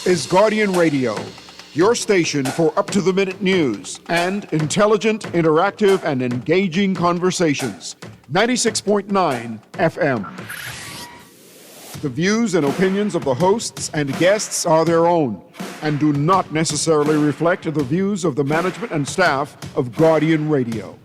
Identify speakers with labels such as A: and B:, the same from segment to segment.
A: is Guardian Radio, your station for up-to-the-minute news and intelligent, interactive, and engaging conversations. 96.9 FM. The views and opinions of the hosts and guests are their own and do not necessarily reflect the views of the management and staff of Guardian Radio.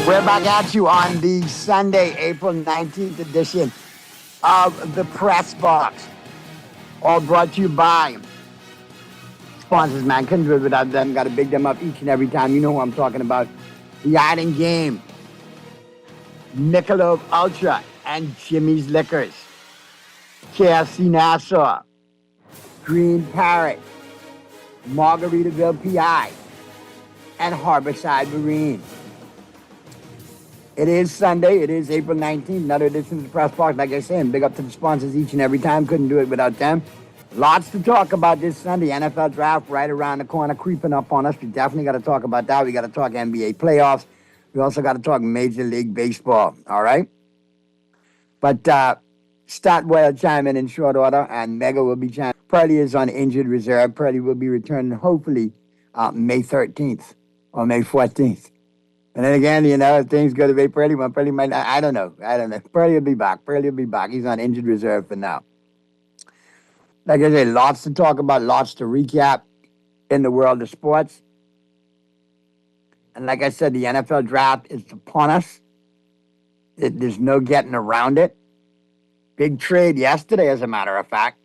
B: We're back at you on the Sunday, April 19th edition of the Press Box. All brought to you by sponsors, man. Couldn't do it without them. Got to big them up each and every time. You know who I'm talking about. The Island Game, Michelob Ultra, and Jimmy's Liquors. KFC Nassau, Green Parrot, Margaritaville PI, and Harborside Marine. It is Sunday. It is April 19th. Another edition of the Press Box. Like I said, big up to the sponsors each and every time. Couldn't do it without them. Lots to talk about this Sunday. NFL draft right around the corner, creeping up on us. We definitely got to talk about that. We got to talk NBA playoffs. We also got to talk Major League Baseball. All right? But Statway will chime in short order, and Mega will be chiming. Purdy is on injured reserve. Purdy will be returning hopefully May 13th or May 14th. And then again, you know, if things go to be Purdy, well, Purdy might not, I don't know. Purdy will be back. He's on injured reserve for now. Like I said, lots to talk about, lots to recap in the world of sports. And like I said, the NFL draft is upon us. There's no getting around it. Big trade yesterday, as a matter of fact,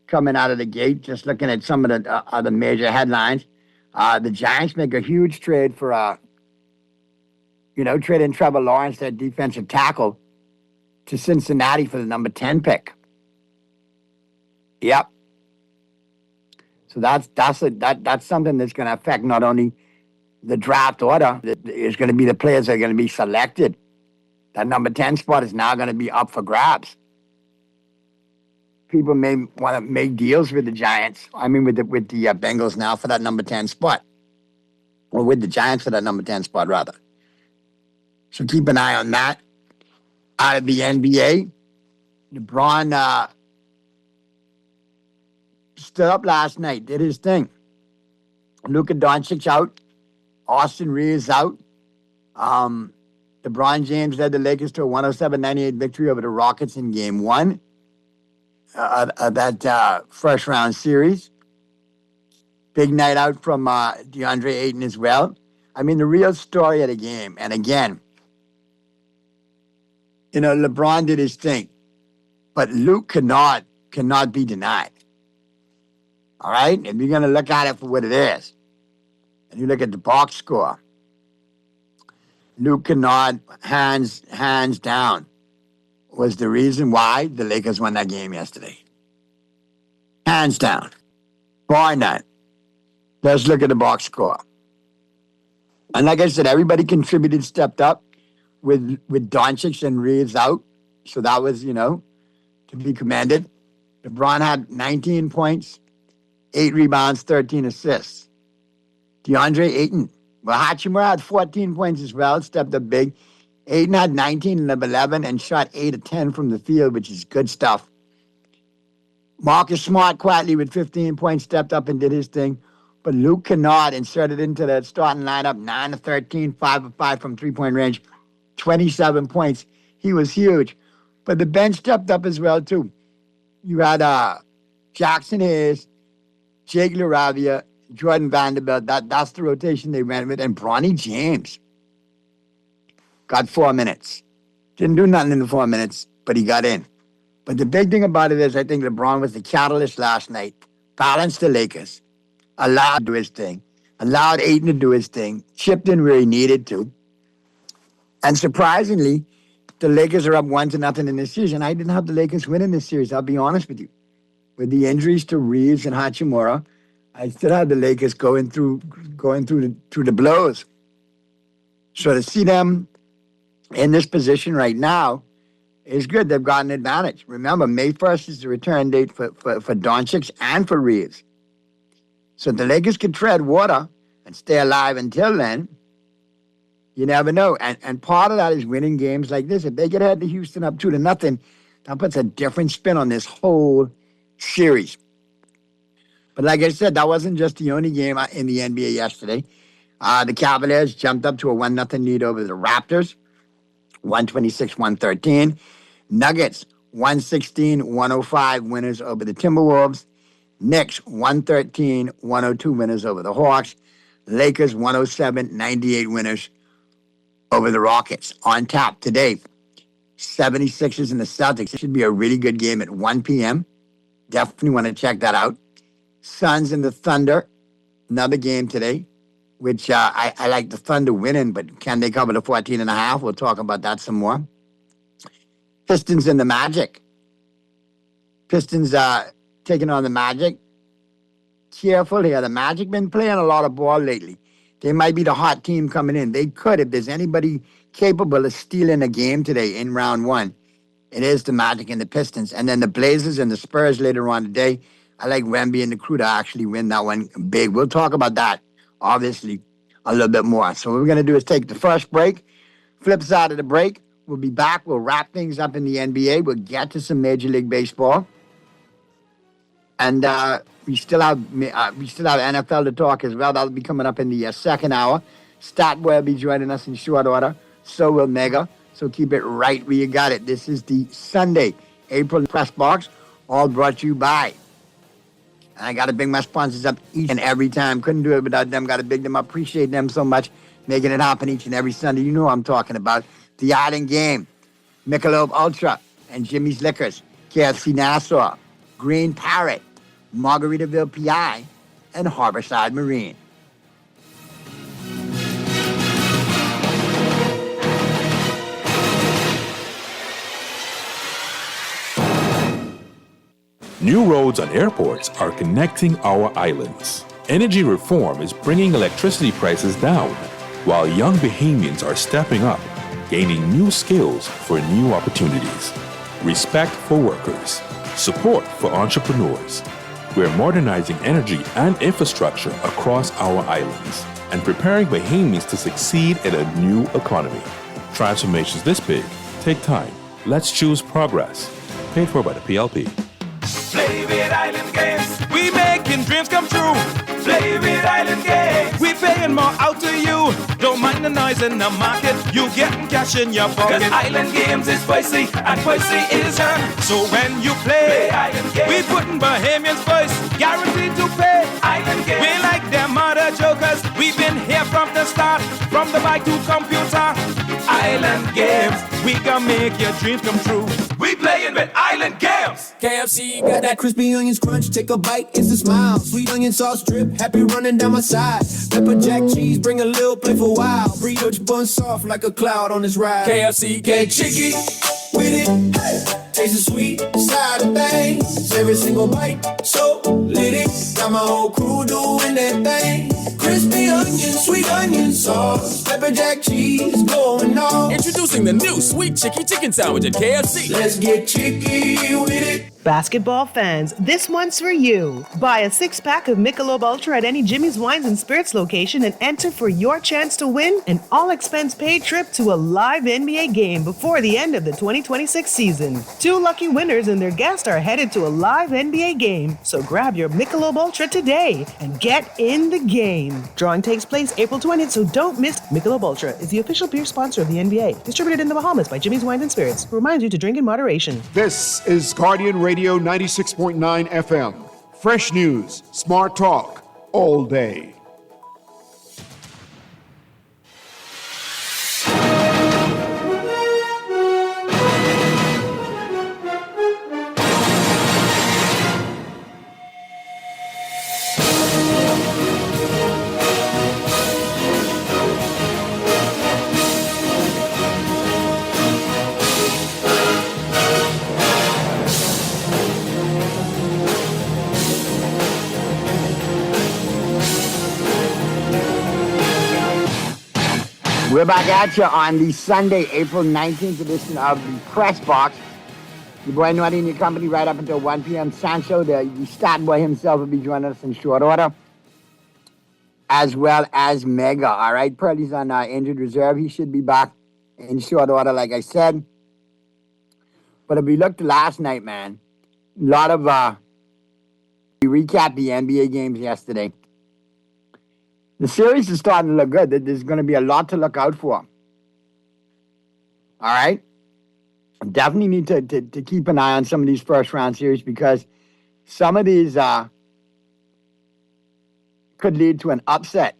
B: coming out of the gate, just looking at some of the major headlines. The Giants make a huge trade for trading Trevor Lawrence, their defensive tackle, to Cincinnati for the number 10 pick. Yep. So that's something that's going to affect not only the draft order, it's going to be the players that are going to be selected. That number 10 spot is now going to be up for grabs. People may want to make deals with the Giants. I mean, with the Bengals now for that number 10 spot. Or with the Giants for that number 10 spot, rather. So keep an eye on that. Out of the NBA, LeBron stood up last night, did his thing. Luka Doncic out. Austin Reeves out. LeBron James led the Lakers to a 107-98 victory over the Rockets in Game 1 of that first-round series. Big night out from DeAndre Ayton as well. I mean, the real story of the game, and again, you know, LeBron did his thing, but Luke cannot be denied. All right? If you're going to look at it for what it is, and you look at the box score, Luke Kennard, hands down, was the reason why the Lakers won that game yesterday. Hands down. Bar none. Let's look at the box score. And like I said, everybody contributed, stepped up with Doncic and Reeves out. So that was, to be commended. LeBron had 19 points, 8 rebounds, 13 assists. DeAndre Ayton, well, Hachimura had 14 points as well, stepped up big. Ayton had 19 and 11 and shot 8 of 10 from the field, which is good stuff. Marcus Smart quietly with 15 points, stepped up and did his thing. But Luke Kennard inserted into the starting lineup, 9 of 13, 5 of 5 from three-point range, 27 points. He was huge. But the bench stepped up as well, too. You had Jackson Hayes, Jake LaRavia, Jordan Vanderbilt. That's the rotation they ran with. And Bronny James got 4 minutes. Didn't do nothing in the 4 minutes, but he got in. But the big thing about it is I think LeBron was the catalyst last night, balanced the Lakers, allowed to do his thing, allowed Ayton to do his thing, chipped in where he needed to. And surprisingly, the Lakers are up 1-0 in this series. And I didn't have the Lakers winning this series, I'll be honest with you. With the injuries to Reeves and Hachimura, I still have the Lakers going through the blows. So to see them in this position right now is good. They've got an advantage. Remember, May 1st is the return date for Doncic and for Reeves. So if the Lakers can tread water and stay alive until then, you never know. And part of that is winning games like this. If they get ahead to Houston up 2-0, that puts a different spin on this whole series. But like I said, that wasn't just the only game in the NBA yesterday. The Cavaliers jumped up to a 1-0 lead over the Raptors, 126-113. Nuggets, 116-105 winners over the Timberwolves. Knicks, 113-102 winners over the Hawks. Lakers, 107-98 winners over the Rockets. On tap today, 76ers and the Celtics. It should be a really good game at 1 p.m. Definitely want to check that out. Suns and the Thunder, another game today, which I like the Thunder winning, but can they cover the 14.5? We'll talk about that some more. Pistons and the Magic. Pistons taking on the Magic. Careful here. The Magic been playing a lot of ball lately. They might be the hot team coming in. They could, if there's anybody capable of stealing a game today in round one, it is the Magic and the Pistons. And then the Blazers and the Spurs later on today. I like Wemby and the crew to actually win that one big. We'll talk about that, obviously, a little bit more. So what we're going to do is take the first break. Flip side of the break, we'll be back. We'll wrap things up in the NBA. We'll get to some Major League Baseball. And we still have NFL to talk as well. That'll be coming up in the second hour. Statboy will be joining us in short order. So will Mega. So keep it right where you got it. This is the Sunday April Press Box, all brought to you by. And I got to bring my sponsors up each and every time. Couldn't do it without them. Got to big them up. Appreciate them so much, making it happen each and every Sunday. You know what I'm talking about. The Island Game, Michelob Ultra, and Jimmy's Liquors, KFC Nassau, Green Parrot, Margaritaville PI, and Harborside Marine.
C: New roads and airports are connecting our islands. Energy reform is bringing electricity prices down, while young Bahamians are stepping up, gaining new skills for new opportunities. Respect for workers. Support for entrepreneurs. We're modernizing energy and infrastructure across our islands and preparing Bahamians to succeed in a new economy. Transformations this big take time. Let's choose progress. Paid for by the PLP.
D: Play with Island Games. We making dreams come true. Play with Island Games. We paying more out to you. Don't mind the noise in the market. You getting cash in your pocket. 'Cause Island Games is spicy and spicy is her. So when you play Island Games, we putting Bahamians first. Guaranteed to pay. Island Games. We like them other jokers. We've been here from the start. From the bike to computer. Island Games. We gonna make your dreams come true. We playing with Island Games.
E: KFC got that crispy onions crunch. Take a bite, it's a smile. Sweet onion sauce drip, happy running down my side. Pepper jack cheese, bring a little playful wow. Burrito bun soft like a cloud on this ride. KFC, get chicky with it. Hey. Taste the sweet side of things. Every single bite, so lit it. Got my whole crew doing that thing. Crispy onion, sweet onion sauce. Pepper jack cheese, going on.
F: Introducing the new Sweet Chicky Chicken Sandwich at KFC.
E: Let's get chicky with it.
G: Basketball fans, this one's for you. Buy a 6-pack of Michelob Ultra at any Jimmy's Wines and Spirits location and enter for your chance to win an all-expense-paid trip to a live NBA game before the end of the 2026 season. 2 lucky winners and their guests are headed to a live NBA game, so grab your Michelob Ultra today and get in the game. Drawing takes place April 20th, so don't miss. Michelob Ultra is the official beer sponsor of the NBA, distributed in the Bahamas by Jimmy's Wines and Spirits, who reminds you to drink in moderation.
A: This is Guardian Radio 96.9 FM. Fresh news, smart talk, all day.
B: We're back at you on the Sunday, April 19th edition of the Press Box. Your boy Nutty and your company right up until 1 p.m. Sancho, the stat boy himself, will be joining us in short order, as well as Mega. All right, Purdy's on injured reserve. He should be back in short order, like I said. But if we looked last night, man, a lot of we recapped the NBA games yesterday. The series is starting to look good. There's going to be a lot to look out for. All right? Definitely need to keep an eye on some of these first-round series because some of these could lead to an upset,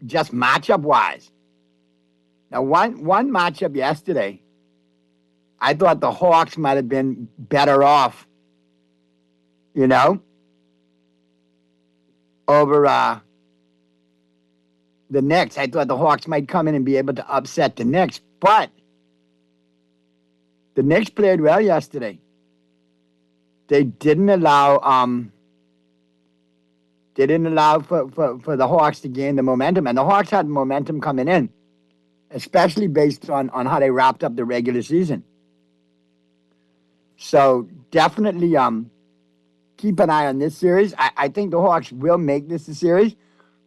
B: just matchup-wise. Now, one matchup yesterday, I thought the Hawks might have been better off, over the Knicks. I thought the Hawks might come in and be able to upset the Knicks, but the Knicks played well yesterday. They didn't allow for the Hawks to gain the momentum, and the Hawks had momentum coming in, especially based on how they wrapped up the regular season. So definitely keep an eye on this series. I think the Hawks will make this a series,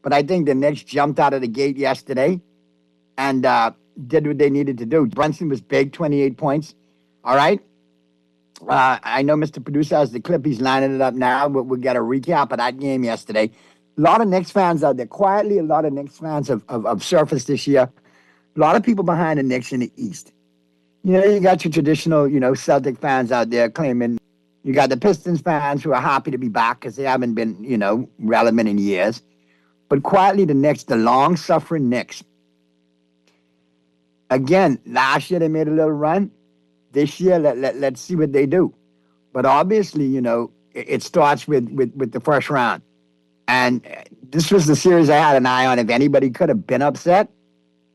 B: but I think the Knicks jumped out of the gate yesterday and did what they needed to do. Brunson was big, 28 points. All right. I know Mr. Producer has the clip. He's lining it up now, but we'll get a recap of that game yesterday. A lot of Knicks fans out there. Quietly, a lot of Knicks fans have surfaced this year. A lot of people behind the Knicks in the East. You got your traditional, Celtic fans out there claiming. You got the Pistons fans who are happy to be back because they haven't been, relevant in years. But quietly, the Knicks, the long-suffering Knicks. Again, last year they made a little run. This year, let's see what they do. But obviously, it starts with the first round. And this was the series I had an eye on. If anybody could have been upset,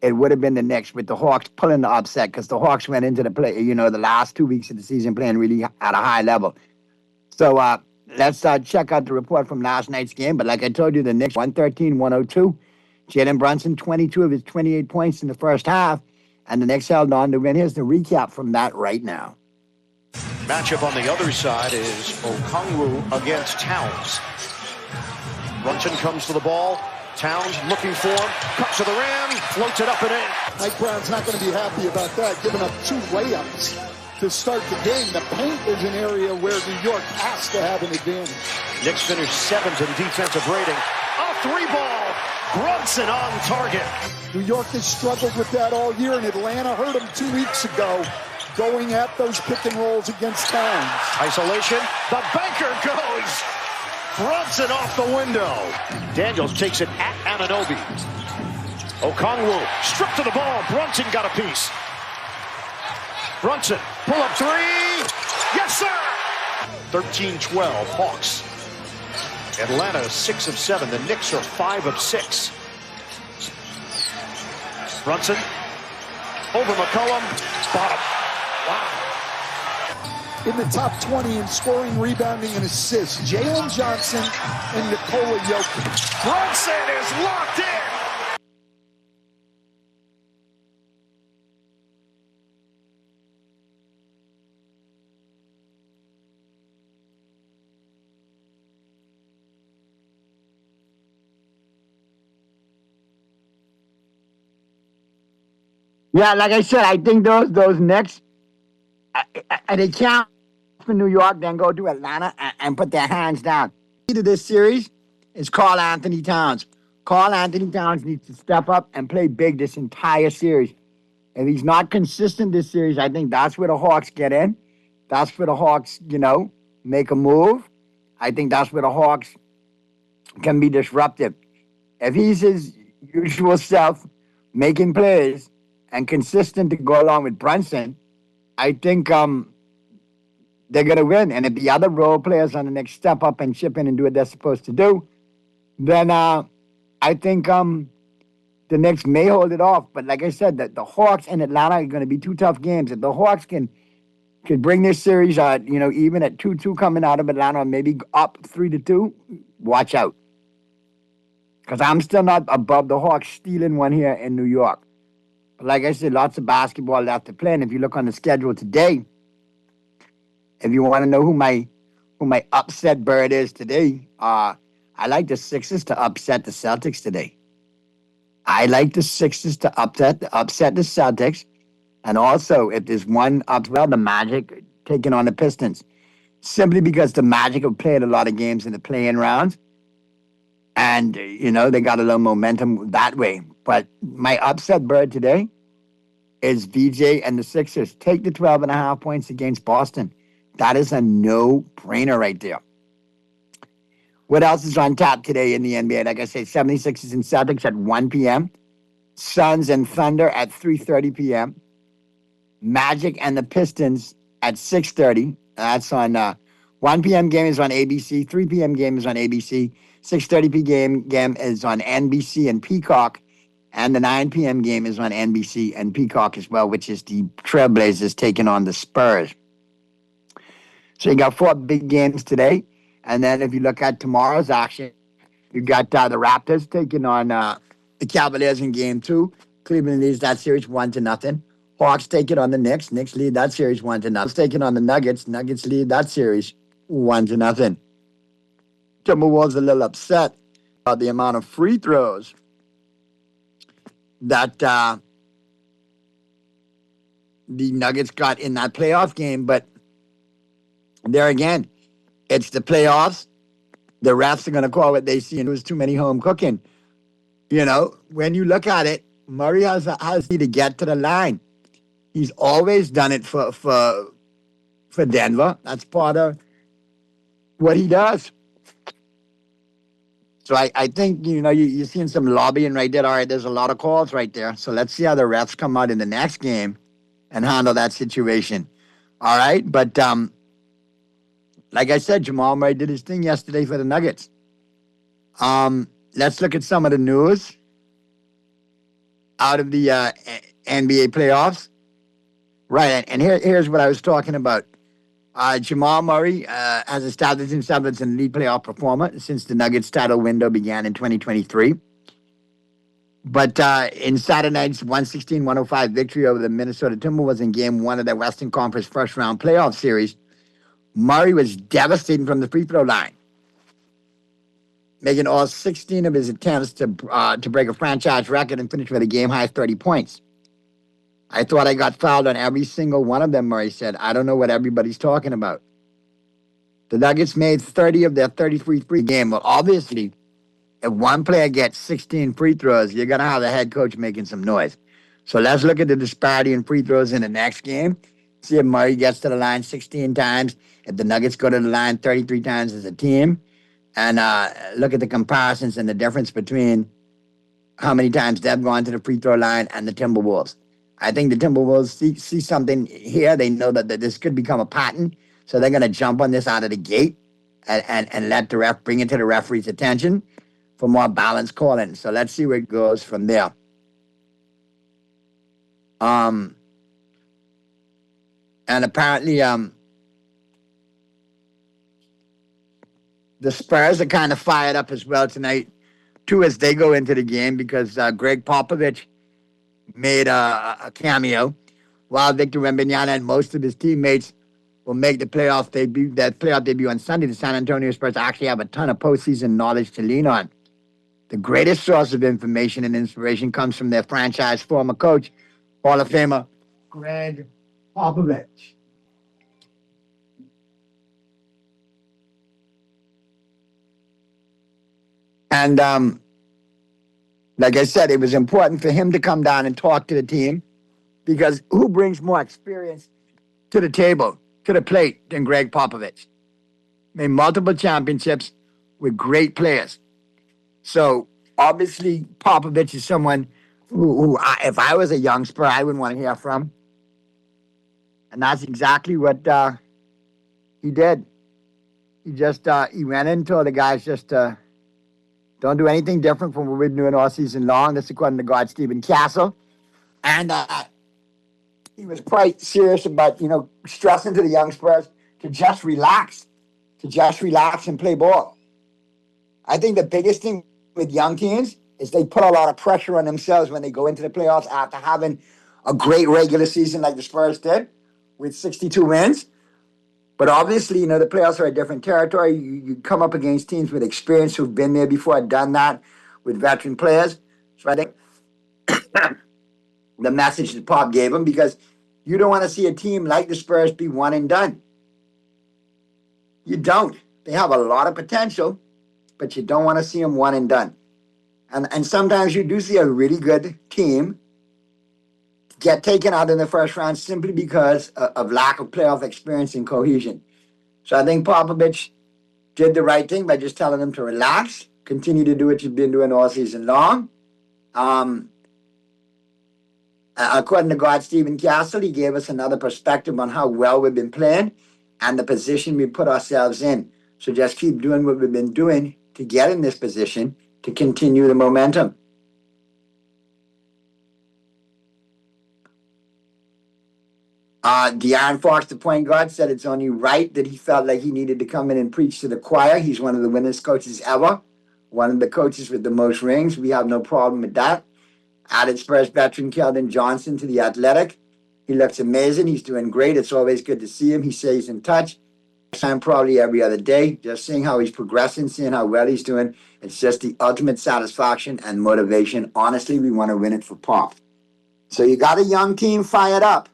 B: it would have been the Knicks, with the Hawks pulling the upset because the Hawks went into the play, the last 2 weeks of the season playing really at a high level. So let's check out the report from last night's game. But like I told you, the Knicks 113-102. Jalen Brunson, 22 of his 28 points in the first half. And the Knicks held on to win. Here's the recap from that right now.
H: Matchup on the other side is Okongwu against Towns. Brunson comes to the ball. Towns looking for him, cuts to the rim, floats it up and in.
I: Mike Brown's not going to be happy about that, giving up 2 layups to start the game. The paint is an area where New York has to have an advantage.
H: Knicks finished 7th in defensive rating. A 3-ball, Brunson on target.
I: New York has struggled with that all year, and Atlanta hurt them 2 weeks ago, going at those pick and rolls against Towns.
H: Isolation, the banker goes. Brunson off the window. Daniels takes it at Anunoby. Okongwu stripped to the ball. Brunson got a piece. Brunson, pull up 3. Yes, sir. 13-12, Hawks. Atlanta 6 of 7. The Knicks are 5 of 6. Brunson over McCollum. Bottom. Wow.
I: In the top 20 in scoring, rebounding, and assists, Jalen Johnson and Nikola Jokic.
H: Brunson is locked in.
B: Yeah, like I said, I think those Knicks, they can't for New York, then go to Atlanta and put their hands down. The key to this series is Karl Anthony Towns. Karl Anthony Towns needs to step up and play big this entire series. If he's not consistent this series, I think that's where the Hawks get in. That's where the Hawks, make a move. I think that's where the Hawks can be disruptive. If he's his usual self, making plays and consistent to go along with Brunson, I think they're going to win. And if the other role players on the Knicks step up and chip in and do what they're supposed to do, then I think the Knicks may hold it off. But like I said, the Hawks and Atlanta are going to be 2 tough games. If the Hawks can bring this series, even at 2-2 coming out of Atlanta, or maybe up 3-2, watch out. Because I'm still not above the Hawks stealing one here in New York. But like I said, lots of basketball left to play. And if you look on the schedule today, if you want to know who my upset bird is today, I like the Sixers to upset the Celtics today. I like the Sixers to upset the Celtics. And also, if there's one well, the Magic taking on the Pistons. Simply because the Magic have played a lot of games in the play-in rounds. And, they got a little momentum that way. But my upset bird today is VJ and the Sixers. Take the 12.5 points against Boston. That is a no-brainer right there. What else is on tap today in the NBA? Like I say, 76ers and Celtics at 1 p.m. Suns and Thunder at 3:30 p.m. Magic and the Pistons at 6:30. That's on 1 p.m. game is on ABC. 3 p.m. game is on ABC. 6:30 p.m. game is on NBC and Peacock. And the 9 p.m. game is on NBC and Peacock as well, which is the Trailblazers taking on the Spurs. So you got 4 big games today. And then if you look at tomorrow's action, you got the Raptors taking on the Cavaliers in game 2. Cleveland leads that series 1-0. Hawks taking on the Knicks. Knicks lead that series 1-0. Taking on the Nuggets. Nuggets lead that series 1-0. Timberwolves a little upset about the amount of free throws that the Nuggets got in that playoff game. But there again, it's the playoffs. The refs are going to call what they see, and it was too many home cooking. When you look at it, Murray has to get to the line. He's always done it for Denver. That's part of what he does. So I think, you're seeing some lobbying right there. All right, there's a lot of calls right there. So let's see how the refs come out in the next game and handle that situation. All right, but like I said, Jamal Murray did his thing yesterday for the Nuggets. Let's look at some of the news out of the NBA playoffs. Right, and here's what I was talking about. Jamal Murray has established himself as an elite playoff performer since the Nuggets title window began in 2023. But in Saturday night's 116-105 victory over the Minnesota Timberwolves in Game 1 of the Western Conference first-round playoff series, Murray was devastating from the free throw line, making all 16 of his attempts to break a franchise record and finish with a game-high 30 points. I thought I got fouled on every single one of them, Murray said. I don't know what everybody's talking about. The Nuggets made 30 of their 33 free game. Well, obviously, if one player gets 16 free throws, you're going to have the head coach making some noise. So let's look at the disparity in free throws in the next game. See if Murray gets to the line 16 times, if the Nuggets go to the line 33 times as a team, and look at the comparisons and the difference between how many times they've gone to the free throw line and the Timberwolves. I think the Timberwolves see something here. They know that this could become a pattern, so they're going to jump on this out of the gate and let the ref bring it to the referee's attention for more balanced calling. So let's see where it goes from there. And apparently, the Spurs are kind of fired up as well tonight, too, as they go into the game, because Greg Popovich made a cameo, while Victor Wembanyama and most of his teammates will make the playoff debut on Sunday. The San Antonio Spurs actually have a ton of postseason knowledge to lean on. The greatest source of information and inspiration comes from their franchise former coach, Hall of Famer Greg Popovich. And like I said, it was important for him to come down and talk to the team, because who brings more experience to the table, to the plate, than Greg Popovich? Made multiple championships with great players. So obviously Popovich is someone who if I was a young Spur, I wouldn't want to hear from. And that's exactly what he did. He just he went in and told the guys just don't do anything different from what we've been doing all season long. That's according to guard Stephen Castle. And he was quite serious about, stressing to the young Spurs to just relax and play ball. I think the biggest thing with young teams is they put a lot of pressure on themselves when they go into the playoffs after having a great regular season like the Spurs did with 62 wins. But obviously, you know, the playoffs are a different territory. You come up against teams with experience who've been there before, done that with veteran players. So I think the message that Pop gave them, because you don't want to see a team like the Spurs be one and done. You don't. They have a lot of potential, but you don't want to see them one and done. And sometimes you do see a really good team get taken out in the first round simply because of lack of playoff experience and cohesion. So I think Popovich did the right thing by just telling them to relax, continue to do what you've been doing all season long. According to God, Stephen Castle, he gave us another perspective on how well we've been playing and the position we put ourselves in. So just keep doing what we've been doing to get in this position to continue the momentum. De'Aaron Fox, the point guard, said it's only right that he felt like he needed to come in and preach to the choir. He's one of the winningest coaches ever, one of the coaches with the most rings. We have no problem with that. Added Spurs veteran Keldon Johnson to the Athletic. He looks amazing. He's doing great. It's always good to see him. He stays in touch. Time probably every other day. Just seeing how he's progressing, seeing how well he's doing. It's just the ultimate satisfaction and motivation. Honestly, we want to win it for Pop. So you got a young team fired up.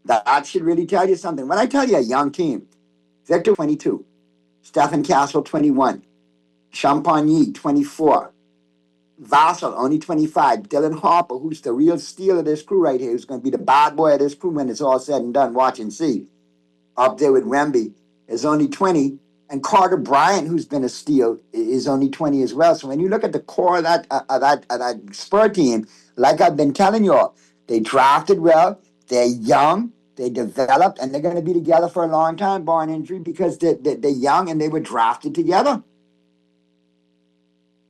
B: That should really tell you something. When I tell you a young team, Victor 22, Stephen Castle 21, Champagny 24, Vassell only 25, Dylan Harper, who's the real steal of this crew right here, who's going to be the bad boy of this crew when it's all said and done. Watch and see. Up there with Wemby is only 20, and Carter Bryant, who's been a steal, is only 20 as well. So when you look at the core of that Spur team, like I've been telling you all, they drafted well, they're young, they developed, and they're going to be together for a long time, barring injury, because they're young and they were drafted together.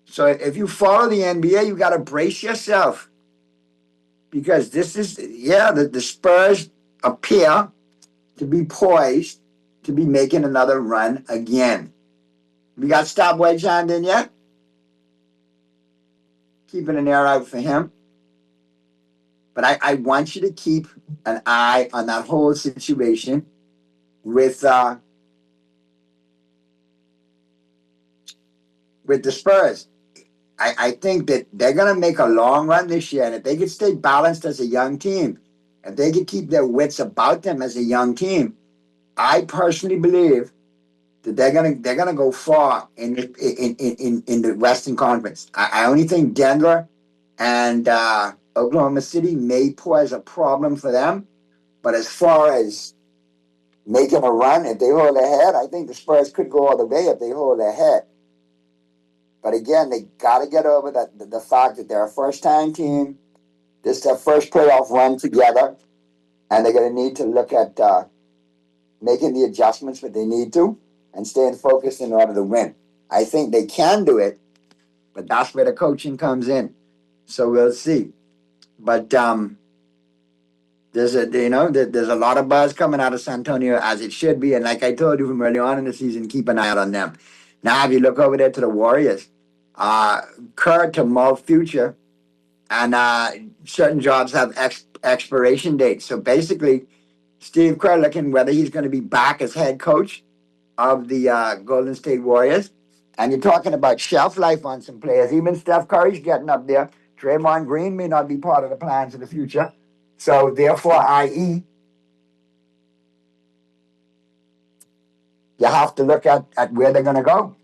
B: So if you follow the NBA, you got to brace yourself, because this is, the Spurs appear to be poised to be making another run again. We got Stopwatch on in yet? Keeping an ear out for him. But I want you to keep an eye on that whole situation with the Spurs. I think that they're going to make a long run this year. And if they could stay balanced as a young team, if they could keep their wits about them as a young team, I personally believe that they're gonna go far in the Western Conference. I only think Denver and Oklahoma City may pose a problem for them, but as far as making a run, if they hold their head, I think the Spurs could go all the way if they hold their head. But again, they got to get over the fact that they're a first-time team. This is their first playoff run together, and they're going to need to look at making the adjustments that they need to and staying focused in order to win. I think they can do it, but that's where the coaching comes in. So we'll see. But there's a lot of buzz coming out of San Antonio, as it should be. And like I told you from early on in the season, keep an eye out on them. Now, if you look over there to the Warriors, Kerr to Mo future, and certain jobs have expiration dates. So basically, Steve Kerr looking whether he's going to be back as head coach of the Golden State Warriors. And you're talking about shelf life on some players. Even Steph Curry's getting up there. Draymond Green may not be part of the plans of the future. So therefore, i.e., you have to look at where they're going to go.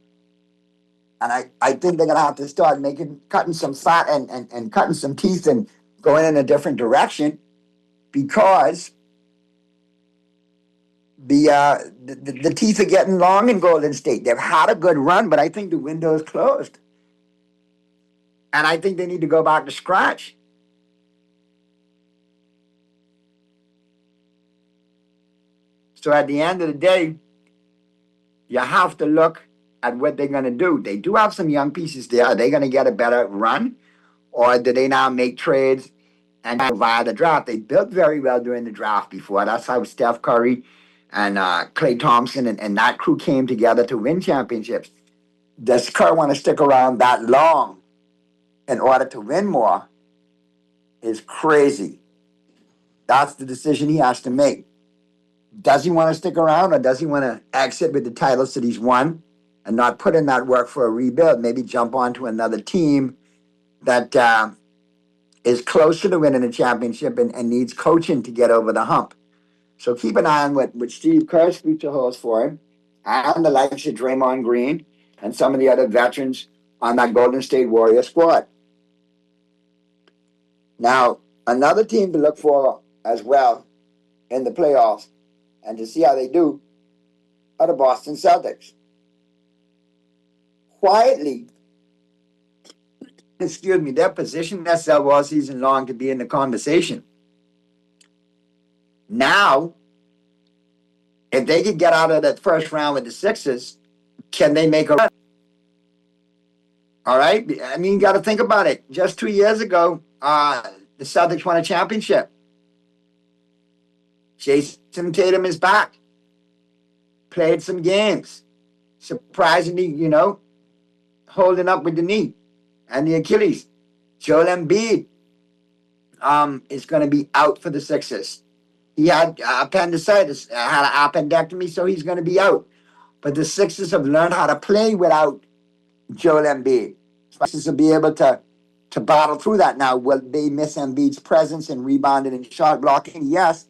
B: And I think they're going to have to start cutting some fat and cutting some teeth and going in a different direction, because the teeth are getting long in Golden State. They've had a good run, but I think the window is closed. And I think they need to go back to scratch. So at the end of the day, you have to look at what they're going to do. They do have some young pieces there. Are they going to get a better run? Or do they now make trades and via the draft? They built very well during the draft before. That's how Steph Curry and Klay Thompson and that crew came together to win championships. does Kerr want to stick around that long in order to win more is crazy. That's the decision he has to make. Does he want to stick around, or does he want to exit with the titles that he's won and not put in that work for a rebuild? Maybe jump onto another team that is closer to winning a championship and needs coaching to get over the hump. So keep an eye on what Steve Kerr's future holds for him, and the likes of Draymond Green and some of the other veterans on that Golden State Warrior squad. Now, another team to look for as well in the playoffs and to see how they do are the Boston Celtics. Quietly, they're positioning themselves all season long to be in the conversation. Now, if they could get out of that first round with the Sixers, can they make a run? All right? I mean, you got to think about it. Just 2 years ago, the Celtics won a championship. Jason Tatum is back. Played some games. Surprisingly, holding up with the knee and the Achilles. Joel Embiid is going to be out for the Sixers. He had appendicitis, had an appendectomy, so he's going to be out. But the Sixers have learned how to play without Joel Embiid. Sixers will be able to battle through that. Now, will they miss Embiid's presence and rebounding and shot blocking? Yes.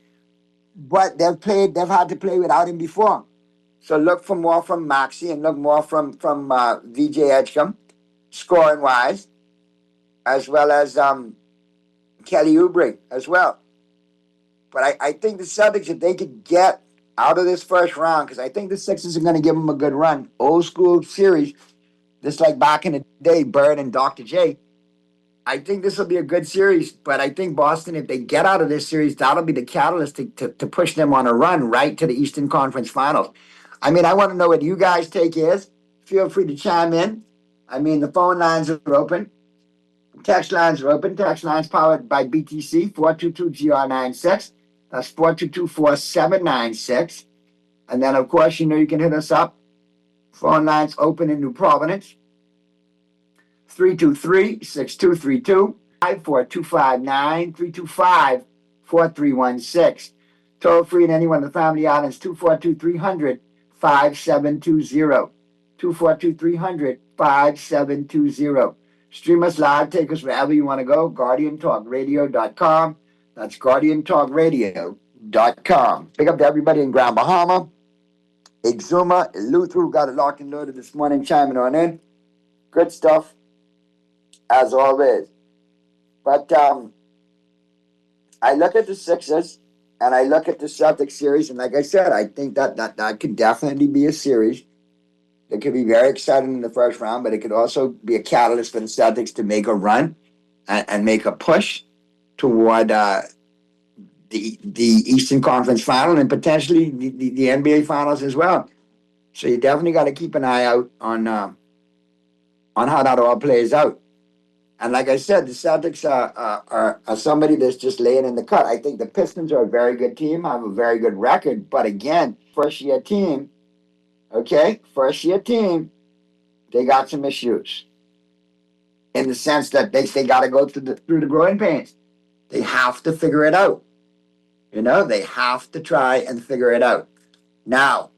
B: But they've had to play without him before. So look for more from Maxey and look more from VJ Edgecombe, scoring wise, as well as Kelly Oubre as well. But I think the Celtics, if they could get out of this first round, because I think the Sixers are going to give them a good run. Old school series, just like back in the day, Bird and Dr. J. I think this will be a good series, but I think Boston, if they get out of this series, that'll be the catalyst to push them on a run right to the Eastern Conference Finals. I mean, I want to know what you guys' take is. Feel free to chime in. I mean, the phone lines are open. Text lines are open. Text lines powered by BTC, 422-GR96. That's 422-4796. And then, of course, you can hit us up. Phone lines open in New Providence. 323-6232, 54259, 325-4316. Toll free to anyone in the Family Islands, 242-300-5720. 242-300-5720. Stream us live, take us wherever you want to go, GuardianTalkRadio.com. That's GuardianTalkRadio.com. Big up to everybody in Grand Bahama, Exuma, Luther, who got it locked and loaded this morning, chiming on in. Good stuff, as always. But I look at the Sixers and I look at the Celtics series, and like I said, I think that could definitely be a series. It could be very exciting in the first round, but it could also be a catalyst for the Celtics to make a run and make a push toward the Eastern Conference Final and potentially the NBA Finals as well. So you definitely got to keep an eye out on how that all plays out. And like I said, the Celtics are somebody that's just laying in the cut. I think the Pistons are a very good team, have a very good record. But again, first-year team, they got some issues. In the sense that they got to go through the growing pains. They have to figure it out. They have to try and figure it out. Now,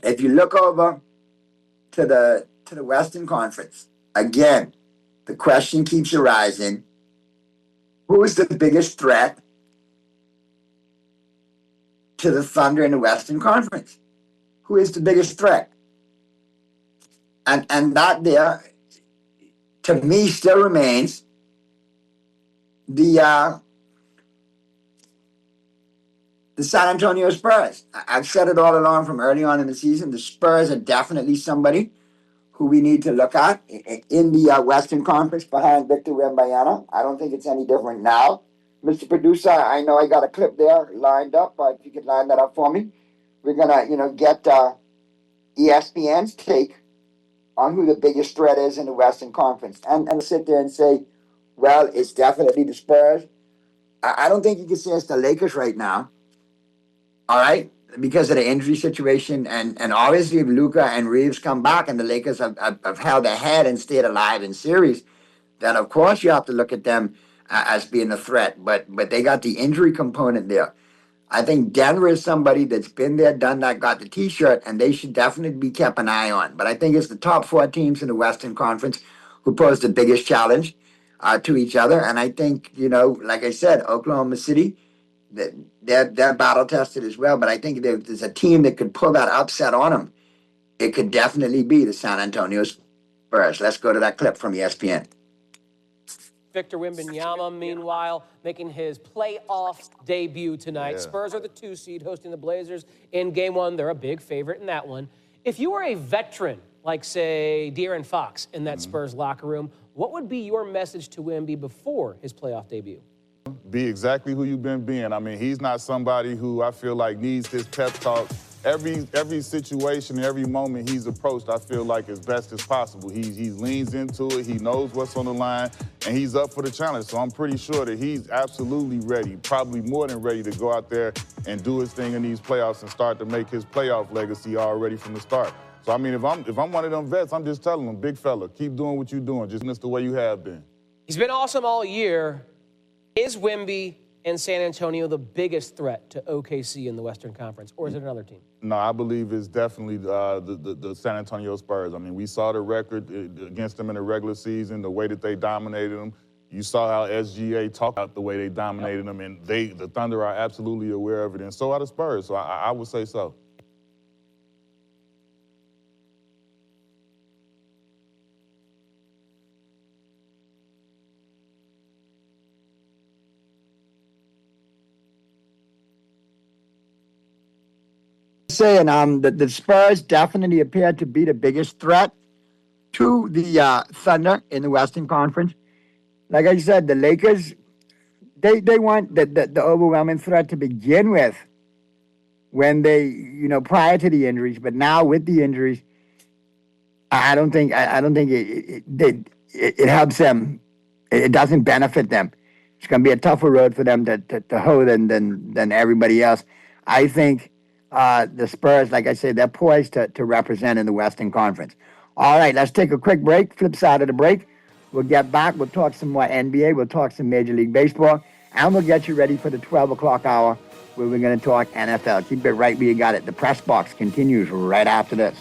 B: if you look over to the Western Conference, again, the question keeps arising: who is the biggest threat to the Thunder in the Western Conference? Who is the biggest threat? And that there, to me, still remains the San Antonio Spurs. I've said it all along from early on in the season. The Spurs are definitely somebody who we need to look at in the Western Conference behind Victor Wembanyama. I don't think it's any different now. Mr. Producer, I know I got a clip there lined up, but if you could line that up for me. We're going to, get ESPN's take on who the biggest threat is in the Western Conference. And sit there and say, well, it's definitely the Spurs. I don't think you can say it's the Lakers right now. All right? because of the injury situation, and obviously if Luka and Reeves come back and the Lakers have held their head and stayed alive in series, then of course you have to look at them as being a threat. But they got the injury component there. I think Denver is somebody that's been there, done that, got the T-shirt, and they should definitely be kept an eye on. But I think it's the top 4 teams in the Western Conference who pose the biggest challenge to each other. And I think, like I said, Oklahoma City, they're battle tested as well. But I think if there's a team that could pull that upset on them, it could definitely be the San Antonio Spurs. Let's go to that clip from ESPN.
J: Victor Wembanyama, meanwhile, making his playoff debut tonight.
K: Yeah.
J: Spurs are the 2 seed hosting the Blazers in Game 1. They're a big favorite in that one. If you were a veteran, like, say, De'Aaron Fox in that Spurs locker room, what would be your message to Wemby before his playoff debut?
K: Be exactly who you've been being. I mean, he's not somebody who I feel like needs this pep talk. Every situation, every moment he's approached, I feel like as best as possible. He leans into it, he knows what's on the line, and he's up for the challenge. So I'm pretty sure that he's absolutely ready, probably more than ready to go out there and do his thing in these playoffs and start to make his playoff legacy already from the start. So I mean, if I'm one of them vets, I'm just telling him, big fella, keep doing what you're doing, just the way you have been.
J: He's been awesome all year. Is Wemby and San Antonio the biggest threat to OKC in the Western Conference, or is it another team?
K: No, I believe it's definitely the San Antonio Spurs. I mean, we saw the record against them in the regular season, the way that they dominated them. You saw how SGA talked about the way they dominated them, and the Thunder are absolutely aware of it, and so are the Spurs. So I would say so.
B: Saying the Spurs definitely appear to be the biggest threat to the Thunder in the Western Conference. Like I said, the Lakers, they weren't the overwhelming threat to begin with when they, prior to the injuries, but now with the injuries, I don't think it helps them. It doesn't benefit them. It's going to be a tougher road for them to hoe than everybody else. I think the Spurs, like I say, they're poised to represent in the Western Conference. All right, let's take a quick break. Flip side of the break. We'll get back. We'll talk some more NBA. We'll talk some Major League Baseball. And we'll get you ready for the 12 o'clock hour where we're going to talk NFL. Keep it right where you got it. The Press Box continues right after this.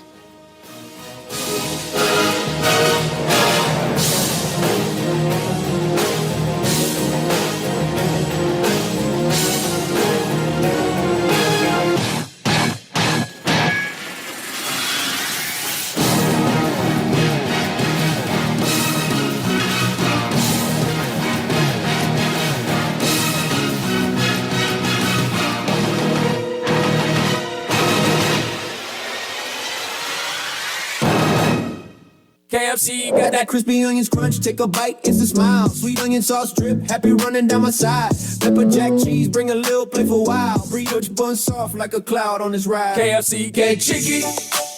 E: KFC got that crispy onions crunch. Take a bite, it's a smile. Sweet onion sauce drip, happy running down my side. Pepper jack cheese, bring a little playful wow. Burrito bun soft like a cloud on this ride. KFC, get chicken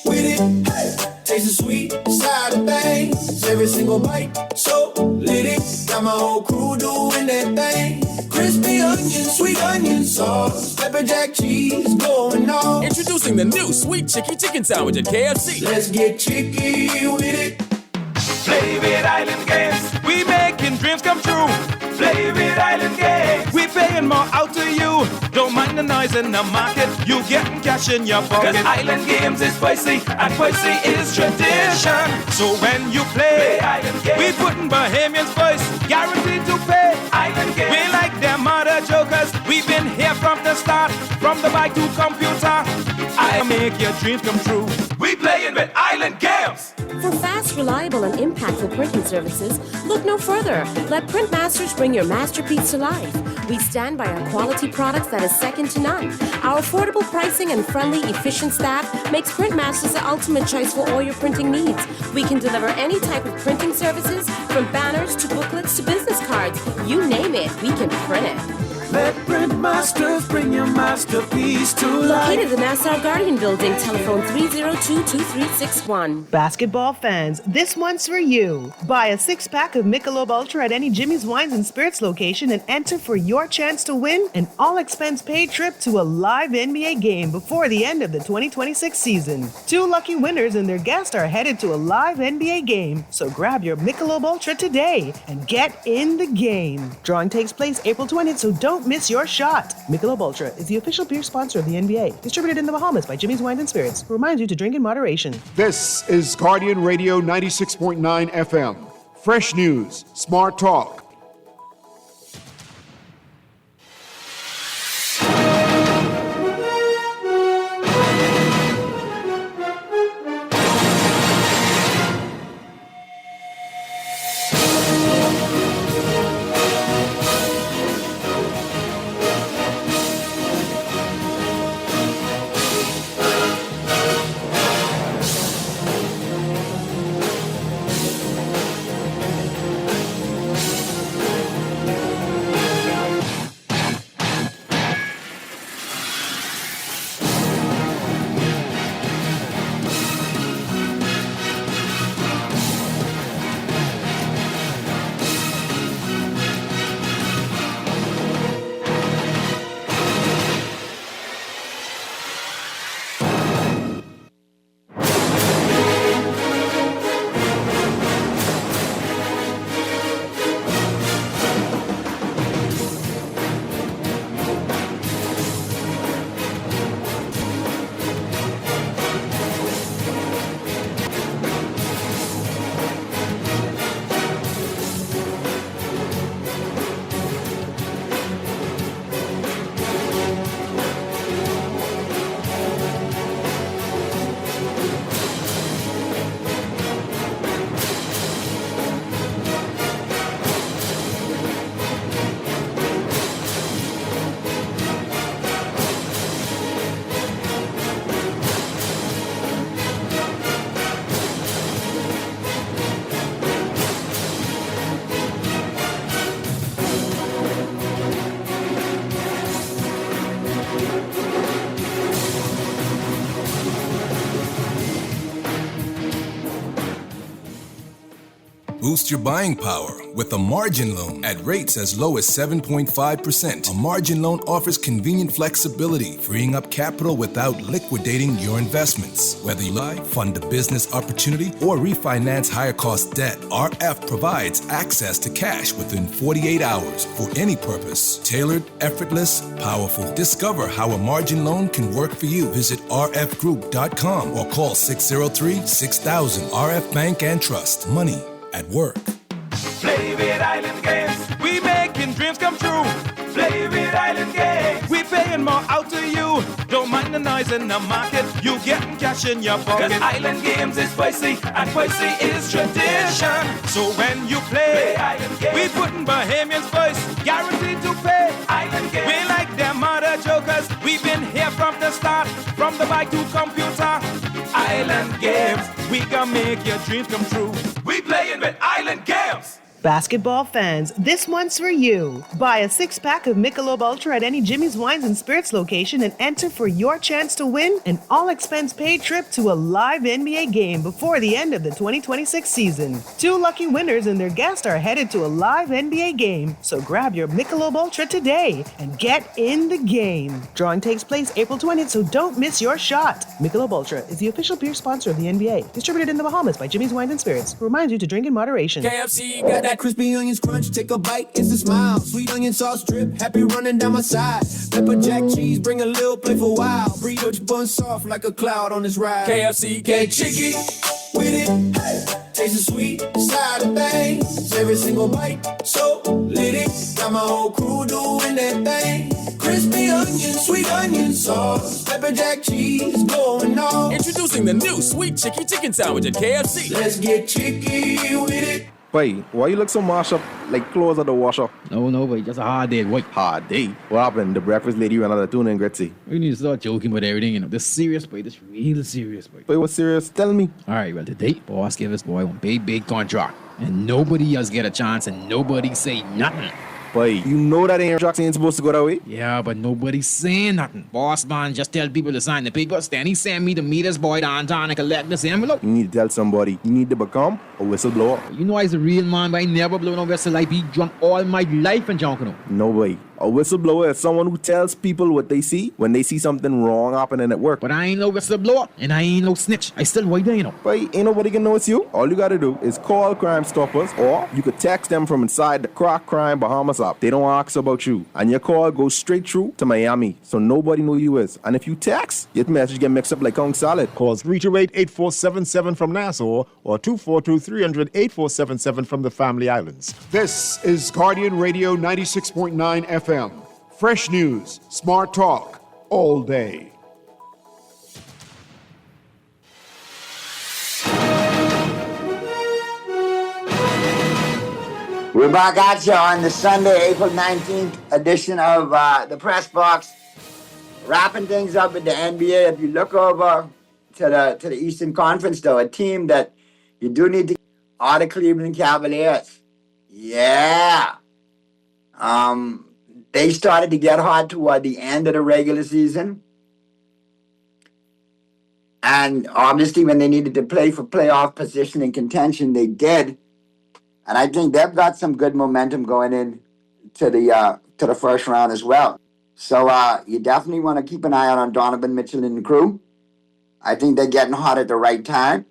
E: with it. Hey. Taste the sweet side of things. Every single bite, so lit it. Got my whole crew doing that thing. Crispy onions, sweet onion sauce. Pepper jack cheese, going on.
F: Introducing the new Sweet Chicken Sandwich at KFC.
E: Let's get chicky with it.
D: Play with Island Games. We making dreams come true. Play with Island Games. We paying more out to you. Don't mind the noise in the market. You getting cash in your pocket. 'Cause Island Games is spicy and spicy is tradition. So when you play Island Games, we putting Bahamians first. Guaranteed to pay. Island Games. We like them other jokers. We've been here from the start. From the bike to computer. I make your dreams come true. We playing with Island Games.
L: For fast, reliable, and impactful printing services, look no further. Let Printmasters bring your masterpiece to life. We stand by our quality products that is second to none. Our affordable pricing and friendly, efficient staff makes Printmasters the ultimate choice for all your printing needs. We can deliver any type of printing services, from banners to booklets to business cards. You name it, we can print it.
E: Let Print Masters bring your masterpiece to life.
L: Located in the Nassau Guardian Building, telephone 302-2361.
G: Basketball fans, this one's for you. Buy a 6-pack of Michelob Ultra at any Jimmy's Wines and Spirits location and enter for your chance to win an all-expense-paid trip to a live NBA game before the end of the 2026 season. 2 lucky winners and their guests are headed to a live NBA game, so grab your Michelob Ultra today and get in the game. Drawing takes place April 20th, so don't miss your shot. Michelob Ultra is the official beer sponsor of the NBA, distributed in the Bahamas by Jimmy's Wines and Spirits, who reminds you to drink in moderation.
A: This is Guardian Radio 96.9 FM. Fresh news, smart talk.
F: Boost your buying power with a margin loan at rates as low as 7.5%. A margin loan offers convenient flexibility, freeing up capital without liquidating your investments. Whether you fund a business opportunity or refinance higher cost debt, RF provides access to cash within 48 hours for any purpose. Tailored, effortless, powerful. Discover how a margin loan can work for you. Visit rfgroup.com or call 603-6000. RF Bank and Trust. Money at work.
D: Play with Island Games. We making dreams come true. Play with Island Games. We paying more out to you. Don't mind the noise in the market. You getting cash in your pocket. 'Cause Island Games is spicy and spicy is tradition. So when you play Island Games, we putting Bahamians first. Guaranteed to pay. Island Games. We like them other jokers. We've been here from the start. From the bike to computer. Island Games. We gonna make your dreams come true. We playing with Island Games.
G: Basketball fans, this one's for you. Buy a 6-pack of Michelob Ultra at any Jimmy's Wines and Spirits location and enter for your chance to win an all-expense-paid trip to a live NBA game before the end of the 2026 season. 2 lucky winners and their guests are headed to a live NBA game, so grab your Michelob Ultra today and get in the game. Drawing takes place April 20th, so don't miss your shot. Michelob Ultra is the official beer sponsor of the NBA, distributed in the Bahamas by Jimmy's Wines and Spirits, who reminds you to drink in moderation.
E: KFC got that crispy onions crunch, take a bite, it's a smile. Sweet onion sauce drip, happy running down my side. Pepper jack cheese, bring a little play for a while. Burrito bun soft like a cloud on this ride. KFC, get chicky with it. Hey, taste the sweet side of things. Every single bite, so lit it. Got my whole crew doing that thing. Crispy onion, sweet onion sauce. Pepper jack cheese, going on.
F: Introducing the new Sweet Chicky Chicken Sandwich at KFC.
E: Let's get chicky with it.
M: Wait, why you look so mashed up like clothes at the washer?
N: No, but just a hard day. What?
M: Hard day? What happened? The breakfast lady ran out of tuna and gritty.
N: We need to start joking about everything, you know. This serious, boy. This real serious, boy.
M: Wait, what's serious? Tell me.
N: All right, well, today, boss gave us boy one big contract. And nobody else get a chance and nobody say nothing.
M: Boy, you know that Aaron Jocks ain't supposed to go that way?
N: Yeah, but nobody's saying nothing. Boss man just tell people to sign the papers, then he send me to meet his boy downtown and collect this envelope.
M: You need to tell somebody. You need to become a whistleblower.
N: You know I's a real man, but I never blow no whistle. I be drunk all my life and junking.
M: No way. A whistleblower is someone who tells people what they see when they see something wrong happening at work.
N: But I ain't no whistleblower, and I ain't no snitch. I still white there, you know.
M: But ain't nobody can know it's you. All you gotta do is call Crime Stoppers, or you could text them from inside the Crack Crime Bahamas app. They don't ask about you. And your call goes straight through to Miami, so nobody know you is. And if you text, your message get mixed up like Kong Salad.
O: Call 328-8477 from Nassau or 242-300-8477 from the Family Islands.
A: This is Guardian Radio 96.9 FM. Fresh news, smart talk, all day.
B: We're back at you on the Sunday, April 19th edition of the Press Box. Wrapping things up with the NBA. If you look over to the Eastern Conference, though, a team that you do need to are the Cleveland Cavaliers. Yeah. They started to get hot toward the end of the regular season. And obviously when they needed to play for playoff position and contention, they did. And I think they've got some good momentum going in to the first round as well. So you definitely want to keep an eye out on Donovan Mitchell and the crew. I think they're getting hot at the right time.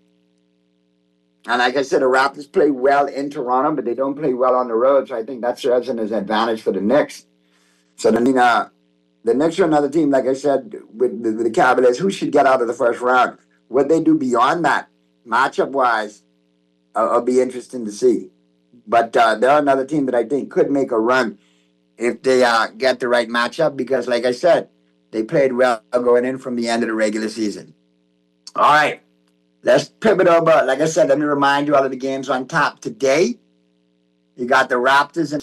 B: And like I said, the Raptors play well in Toronto, but they don't play well on the road. So I think that serves as an advantage for the Knicks. So the Knicks are another team, like I said, with the Cavaliers, who should get out of the first round. What they do beyond that, matchup-wise, will be interesting to see. But they're another team that I think could make a run if they get the right matchup because, like I said, they played well going in from the end of the regular season. All right, let's pivot over. Like I said, let me remind you all of the games on top today. You got the Raptors and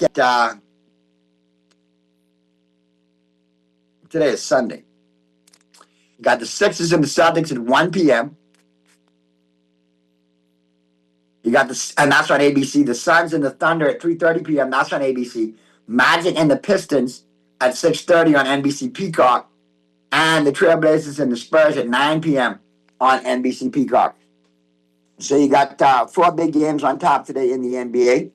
B: today is Sunday. You got the Sixers and the Celtics at 1 p.m. You got and that's on ABC. The Suns and the Thunder at 3:30 p.m. That's on ABC. Magic and the Pistons at 6:30 on NBC Peacock. And the Trailblazers and the Spurs at 9 p.m. on NBC Peacock. So you got 4 big games on top today in the NBA.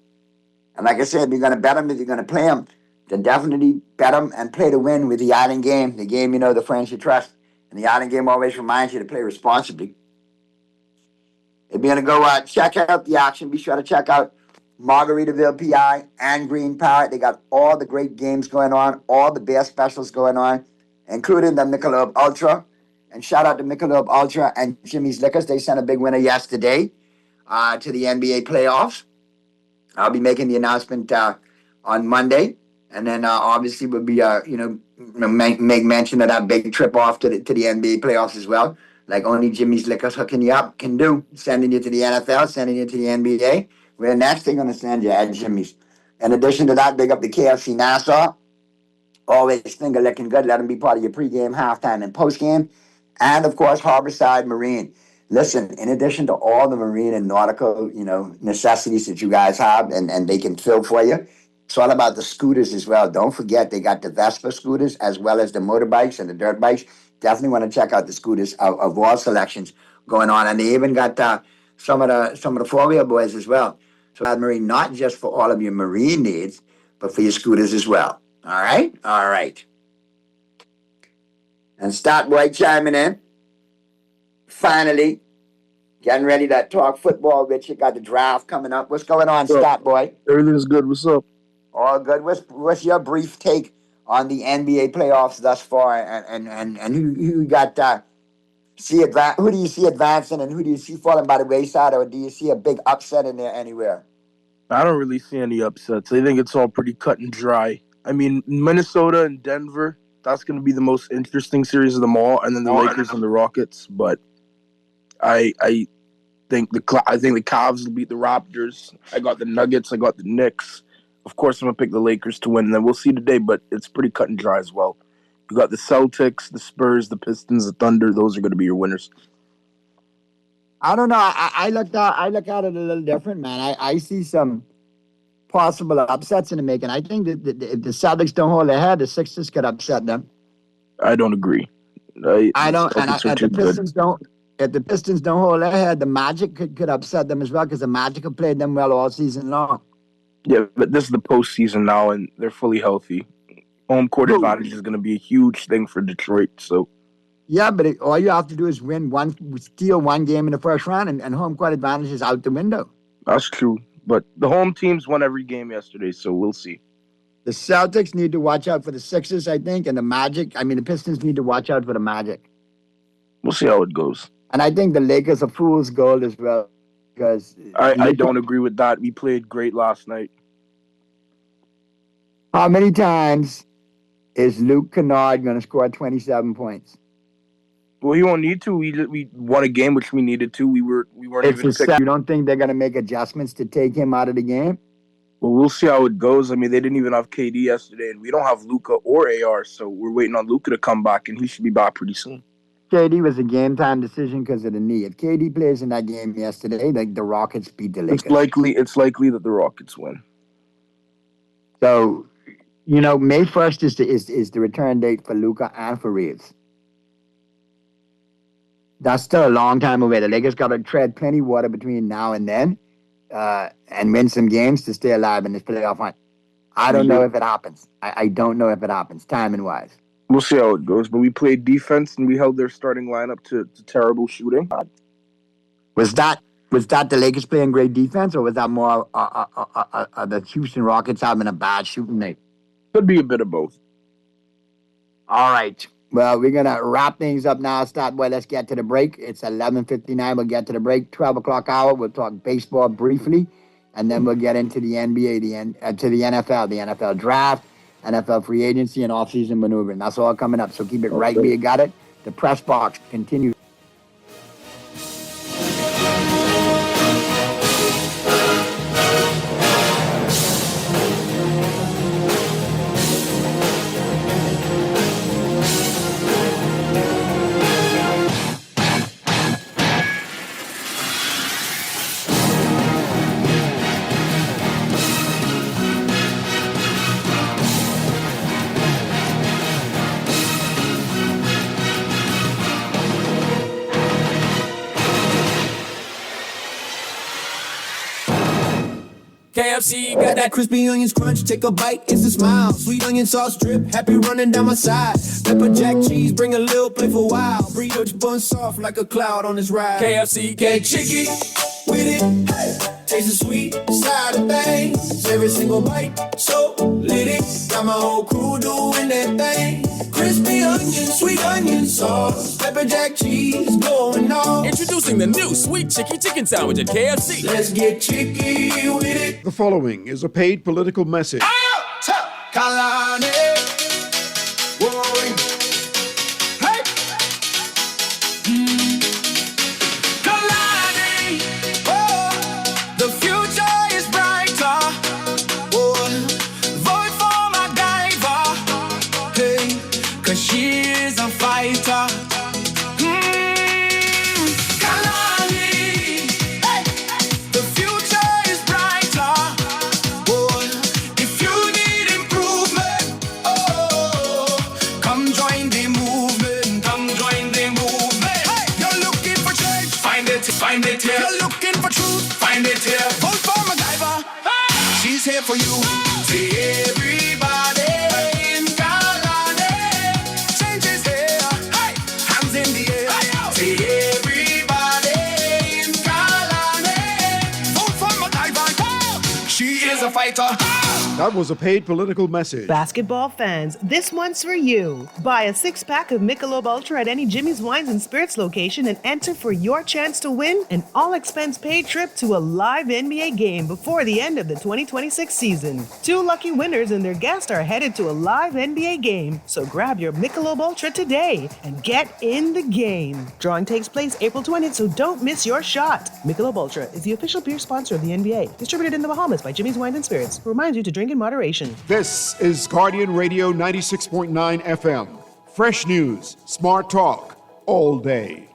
B: And like I said, if you're going to bet them, if you're going to play them, then definitely bet them and play to win with the Island game. The game, the friends you trust. And the Island game always reminds you to play responsibly. If you're going to go check out the action, be sure to check out Margaritaville PI and Green Parrot. They got all the great games going on, all the beer specials going on, including the Michelob Ultra. And shout out to Michelob Ultra and Jimmy's Liquors. They sent a big winner yesterday to the NBA playoffs. I'll be making the announcement on Monday. And then obviously we'll be, make mention of that big trip off to the NBA playoffs as well. Like only Jimmy's Liquors hooking you up can do. Sending you to the NFL, sending you to the NBA. Where next they're going to send you at Jimmy's. In addition to that, big up the KFC Nassau. Always finger licking good. Let them be part of your pregame, halftime, and postgame. And, of course, Harborside Marine. Listen, in addition to all the marine and nautical, necessities that you guys have and they can fill for you, it's all about the scooters as well. Don't forget, they got the Vespa scooters as well as the motorbikes and the dirt bikes. Definitely want to check out the scooters of all selections going on. And they even got some of the four-wheel boys as well. So Marine, not just for all of your marine needs, but for your scooters as well. All right? All right. And Stat Boy chiming in. Finally, getting ready to talk football with you. Got the draft coming up. What's going on, Stat Boy?
P: Everything's good. What's up?
B: All good. What's your brief take on the NBA playoffs thus far, and who you got who do you see advancing and who do you see falling by the wayside, or do you see a big upset in there anywhere?
P: I don't really see any upsets. I think it's all pretty cut and dry. I mean, Minnesota and Denver, that's going to be the most interesting series of them all, and then the Lakers and the Rockets. But I think the Cavs will beat the Raptors. I got the Nuggets. I got the Knicks. Of course, I'm going to pick the Lakers to win, and then we'll see today, but it's pretty cut and dry as well. You got the Celtics, the Spurs, the Pistons, the Thunder. Those are going to be your winners.
B: I don't know. I look at it a little different, man. I see some possible upsets in the making. I think that if the Celtics don't hold their head, the Sixers could upset them.
P: I don't agree.
B: I don't. And
P: Celtics are
B: if
P: too
B: the
P: good.
B: Pistons don't, if the Pistons don't hold their head, the Magic could upset them as well because the Magic have played them well all season long.
P: Yeah, but this is the postseason now, and they're fully healthy. Home court advantage is going to be a huge thing for Detroit. So,
B: yeah, but all you have to do is steal one game in the first round, and home court advantage is out the window.
P: that's true. But the home teams won every game yesterday, so we'll see.
B: The Celtics need to watch out for the Sixers, I think, and the Pistons need to watch out for the Magic.
P: We'll see how it goes.
B: And I think the Lakers are fool's gold as well. Because
P: I don't agree with that. We played great last night.
B: How many times is Luke Kennard going to score 27 points?
P: Well, he won't need to. We won a game which we needed to. We weren't even.
B: You don't think they're going to make adjustments to take him out of the game?
P: Well, we'll see how it goes. I mean, they didn't even have KD yesterday, and we don't have Luka or AR, so we're waiting on Luka to come back, and he should be back pretty soon.
B: KD was a game-time decision because of the knee. If KD plays in that game yesterday, the Rockets beat the Lakers.
P: It's likely that the Rockets win.
B: So, May 1st is the return date for Luka and for Reeves. That's still a long time away. The Lakers got to tread plenty of water between now and then and win some games to stay alive in this playoff hunt. I don't know if it happens. I don't know if it happens, timing-wise.
P: We'll see how it goes, but we played defense and we held their starting lineup to terrible shooting.
B: Was that the Lakers playing great defense, or was that more the Houston Rockets having a bad shooting night?
P: Could be a bit of both.
B: All right. Well, we're going to wrap things up now. Let's get to the break. It's 11:59. We'll get to the break. 12 o'clock hour, we'll talk baseball briefly, and then we'll get into the NBA, to the NFL, the NFL draft, NFL free agency, and offseason maneuvering. That's all coming up, so keep it right where you got it. The press box continues.
E: KFC got that crispy onions crunch. Take a bite, it's a smile. Sweet onion sauce drip, happy running down my side. Pepper jack cheese, bring a little playful wow. Burrito bun soft like a cloud on this ride. KFC, get chicky with it. Hey. Taste the sweet side of things. Every single bite, so lit it. Got my whole crew doing that thing. Crispy onion, sweet onion sauce. Pepper jack cheese, going on.
Q: Introducing the new Sweet Chicky Chicken Sandwich at KFC.
E: Let's get chicky with it.
A: The following is a paid political message.
E: Kalani. Whoa. Hey. Kalani. Oh. The future is brighter. Oh. Vote for my diver. Hey. 'Cause she is a fighter. Find it here. You're looking for truth. Find it here. Vote for MacGyver. She's here for you. See everybody in Kalani. Change is here. Hey. Hands in the air. See everybody in Kalani. Vote for MacGyver. She is a fighter.
A: That was a paid political message.
G: Basketball fans, this one's for you. Buy a 6-pack of Michelob Ultra at any Jimmy's Wines and Spirits location and enter for your chance to win an all-expense-paid trip to a live NBA game before the end of the 2026 season. 2 lucky winners and their guests are headed to a live NBA game, so grab your Michelob Ultra today and get in the game. Drawing takes place April 20th, so don't miss your shot. Michelob Ultra is the official beer sponsor of the NBA, distributed in the Bahamas by Jimmy's Wines and Spirits, who reminds you to drink in moderation.
A: This is Guardian Radio 96.9 FM. Fresh news, smart talk, all day.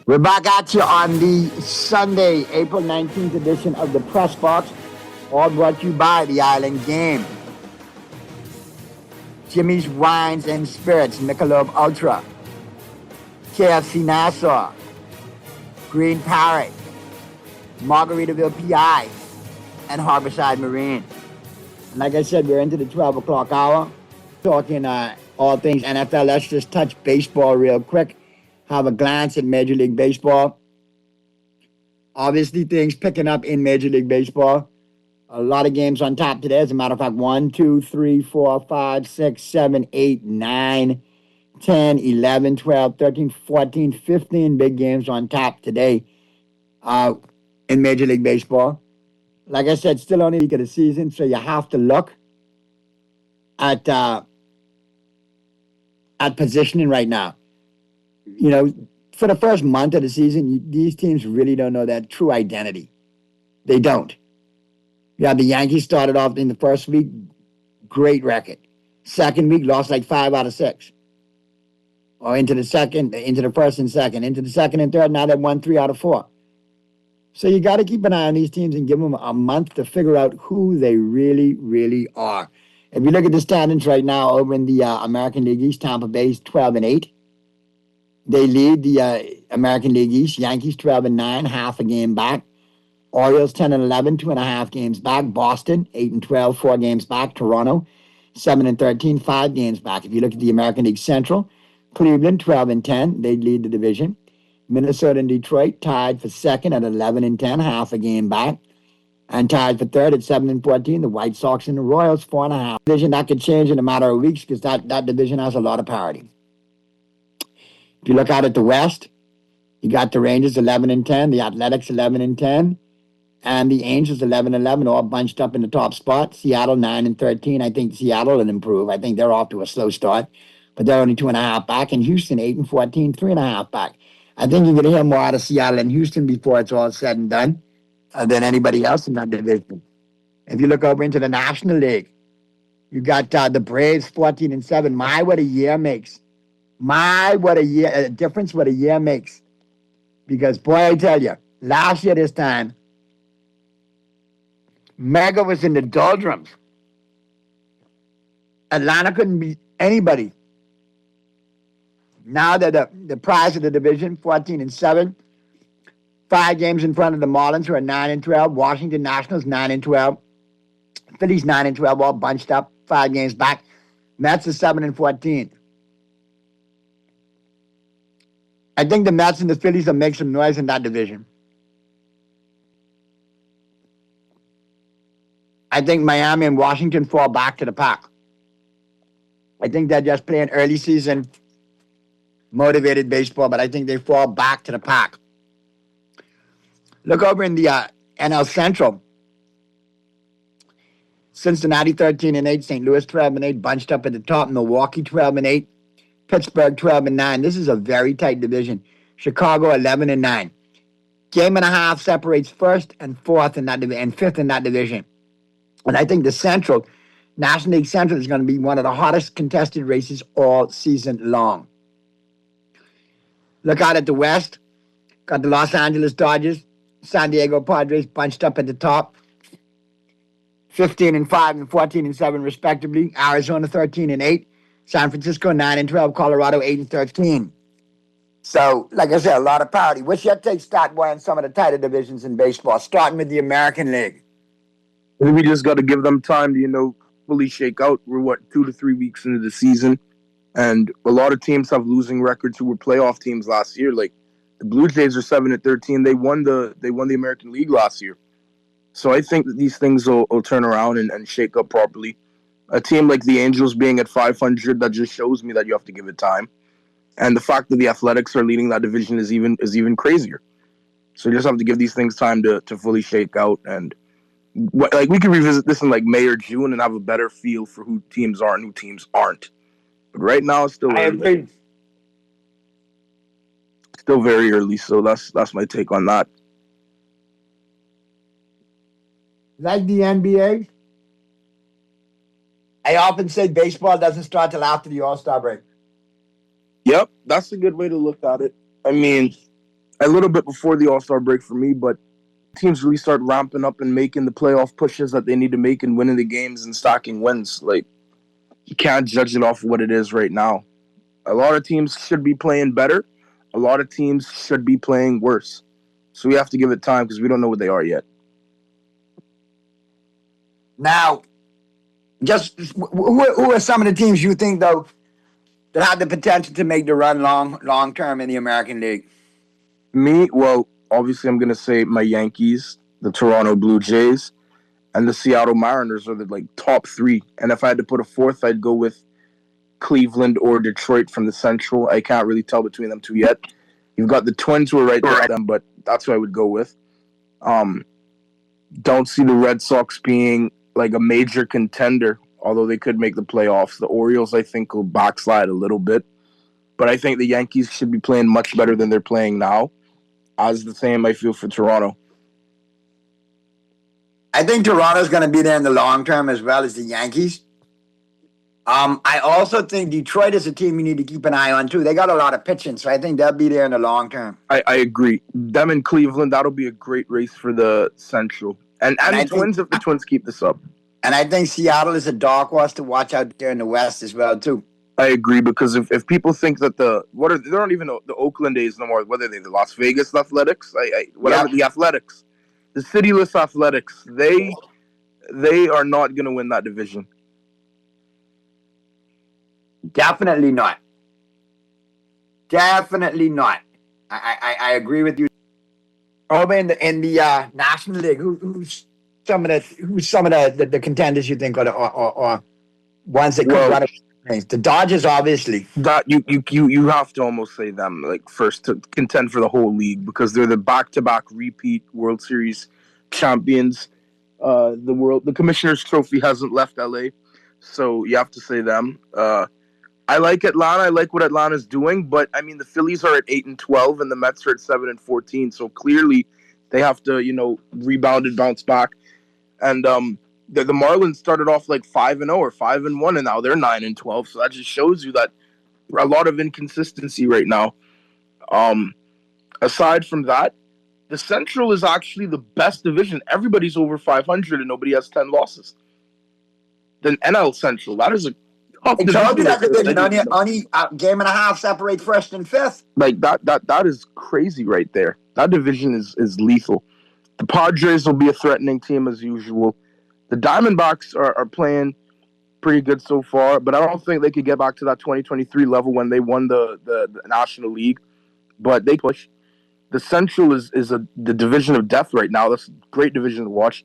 B: We're back at you on the Sunday, April 19th edition of the Press Box, all brought to you by the Island Game. Jimmy's Wines and Spirits, Michelob Ultra, KFC Nassau, Green Parrot, Margaritaville PI, and Harborside Marine. And like I said, we're into the 12 o'clock hour, talking all things NFL. Let's just touch baseball real quick. Have a glance at Major League Baseball. Obviously, things picking up in Major League Baseball. A lot of games on top today. As a matter of fact, 1, 2, 3, 4, 5, 6, 7, 8, 9, 10, 11, 12, 13, 14, 15 big games on top today in Major League Baseball. Like I said, still only a week of the season, so you have to look at positioning right now. You know, for the first month of the season, these teams really don't know their true identity. They don't. Yeah, the Yankees started off in the first week, great record. Second week, lost like 5 out of 6. Or into the first and second. Into the second and third, now they've won 3 out of 4. So you got to keep an eye on these teams and give them a month to figure out who they really, really are. If you look at the standings right now over in the American League East, Tampa Bay's 12-8. They lead the American League East. Yankees 12-9, half a game back. Orioles 10-11, 2.5 games back. Boston 8-12, 4 games back. Toronto 7-13, 5 games back. If you look at the American League Central, Cleveland 12-10, they lead the division. Minnesota and Detroit tied for second at 11-10, half a game back. And tied for third at 7-14, the White Sox and the Royals 4.5. Division that could change in a matter of weeks because that division has a lot of parity. If you look out at the West, you got the Rangers 11-10, the Athletics 11-10, and the Angels 11-11, all bunched up in the top spot. Seattle 9-13. I think Seattle will improve. I think they're off to a slow start, but they're only 2.5 back. And Houston 8-14, 3.5 back. I think you're going to hear more out of Seattle and Houston before it's all said and done than anybody else in that division. If you look over into the National League, you got the Braves 14-7. My, what a year makes. My, what a difference what a year makes. Because, boy, I tell you, last year this time, Mega was in the doldrums. Atlanta couldn't beat anybody. Now they're the prize of the division, 14-7. 5 games in front of the Marlins, who are 9-12. Washington Nationals, 9-12. Phillies, 9-12, all bunched up, 5 games back. Mets are 7-14. I think the Mets and the Phillies will make some noise in that division. I think Miami and Washington fall back to the pack. I think they're just playing early season motivated baseball, but I think they fall back to the pack. Look over in the NL Central. Cincinnati 13-8, St. Louis 12-8, bunched up at the top. Milwaukee 12-8. Pittsburgh 12-9. This is a very tight division. Chicago 11-9. Game and a half separates first and fourth in that division, and fifth in that division. And I think the Central, National League Central, is going to be one of the hottest contested races all season long. Look out at the West. Got the Los Angeles Dodgers, San Diego Padres bunched up at the top. 15-5 and 14-7 respectively. Arizona 13-8. San Francisco 9-12, Colorado 8-13. So, like I said, a lot of parity. What's your take, Stat Boy, on some of the tighter divisions in baseball, starting with the American League?
P: We just got to give them time to, fully shake out. We're 2 to 3 weeks into the season, and a lot of teams have losing records who were playoff teams last year. Like the Blue Jays are 7-13. They won the American League last year. So I think that these things will turn around and shake up properly. A team like the Angels being at 500, that just shows me that you have to give it time. And the fact that the Athletics are leading that division is even crazier. So you just have to give these things time to fully shake out. And we can revisit this in May or June and have a better feel for who teams are and who teams aren't. But right now it's still early. Still very early, so that's my take on that.
B: Like the NBA, I often say baseball doesn't start till after the All-Star break.
P: Yep, that's a good way to look at it. I mean, a little bit before the All-Star break for me, but teams really start ramping up and making the playoff pushes that they need to make and winning the games and stacking wins. Like, you can't judge it off of what it is right now. A lot of teams should be playing better. A lot of teams should be playing worse. So we have to give it time because we don't know what they are yet.
B: Now, just who are some of the teams you think, though, that have the potential to make the run long term in the American League?
P: Me, well, obviously I'm going to say my Yankees, the Toronto Blue Jays, and the Seattle Mariners are the top three. And if I had to put a fourth, I'd go with Cleveland or Detroit from the Central. I can't really tell between them two yet. You've got the Twins who are right there with them, but that's who I would go with. Don't see the Red Sox being like a major contender, although they could make the playoffs. The Orioles, I think, will backslide a little bit. But I think the Yankees should be playing much better than they're playing now. As the same, I feel, for Toronto.
B: I think Toronto's going to be there in the long term as well as the Yankees. I also think Detroit is a team you need to keep an eye on, too. They got a lot of pitching, so I think they'll be there in the long term.
P: I agree. Them and Cleveland, that'll be a great race for the Central. And the Twins, if the Twins keep this up.
B: And I think Seattle is a dark horse to watch out there in the West as well, too.
P: I agree, because if people think that they don't even know the Oakland A's no more, whether they're the Las Vegas Athletics, the Athletics, the cityless Athletics, they are not going to win that division.
B: Definitely not. Definitely not. I agree with you. Over in the National League, who's some of the contenders you think or ones that could run it? The Dodgers, obviously.
P: That you have to almost say them first to contend for the whole league, because they're the back-to-back repeat World Series champions. The Commissioner's Trophy hasn't left LA, so you have to say them. I like Atlanta. I like what Atlanta's doing, but I mean the Phillies are at 8-12 and the Mets are at 7-14. So clearly they have to rebound and bounce back. And the Marlins started off 5-0 or 5-1, and now they're 9-12. So that just shows you that a lot of inconsistency right now. Aside from that, the Central is actually the best division. Everybody's over 500 and nobody has 10 losses. The NL Central, that is a tough division.
B: I told you that division only a game and a half separate first and fifth.
P: That is crazy right there. That division is lethal. The Padres will be a threatening team as usual. The Diamondbacks are playing pretty good so far, but I don't think they could get back to that 2023 level when they won the National League. But they push. The Central is the division of death right now. That's a great division to watch.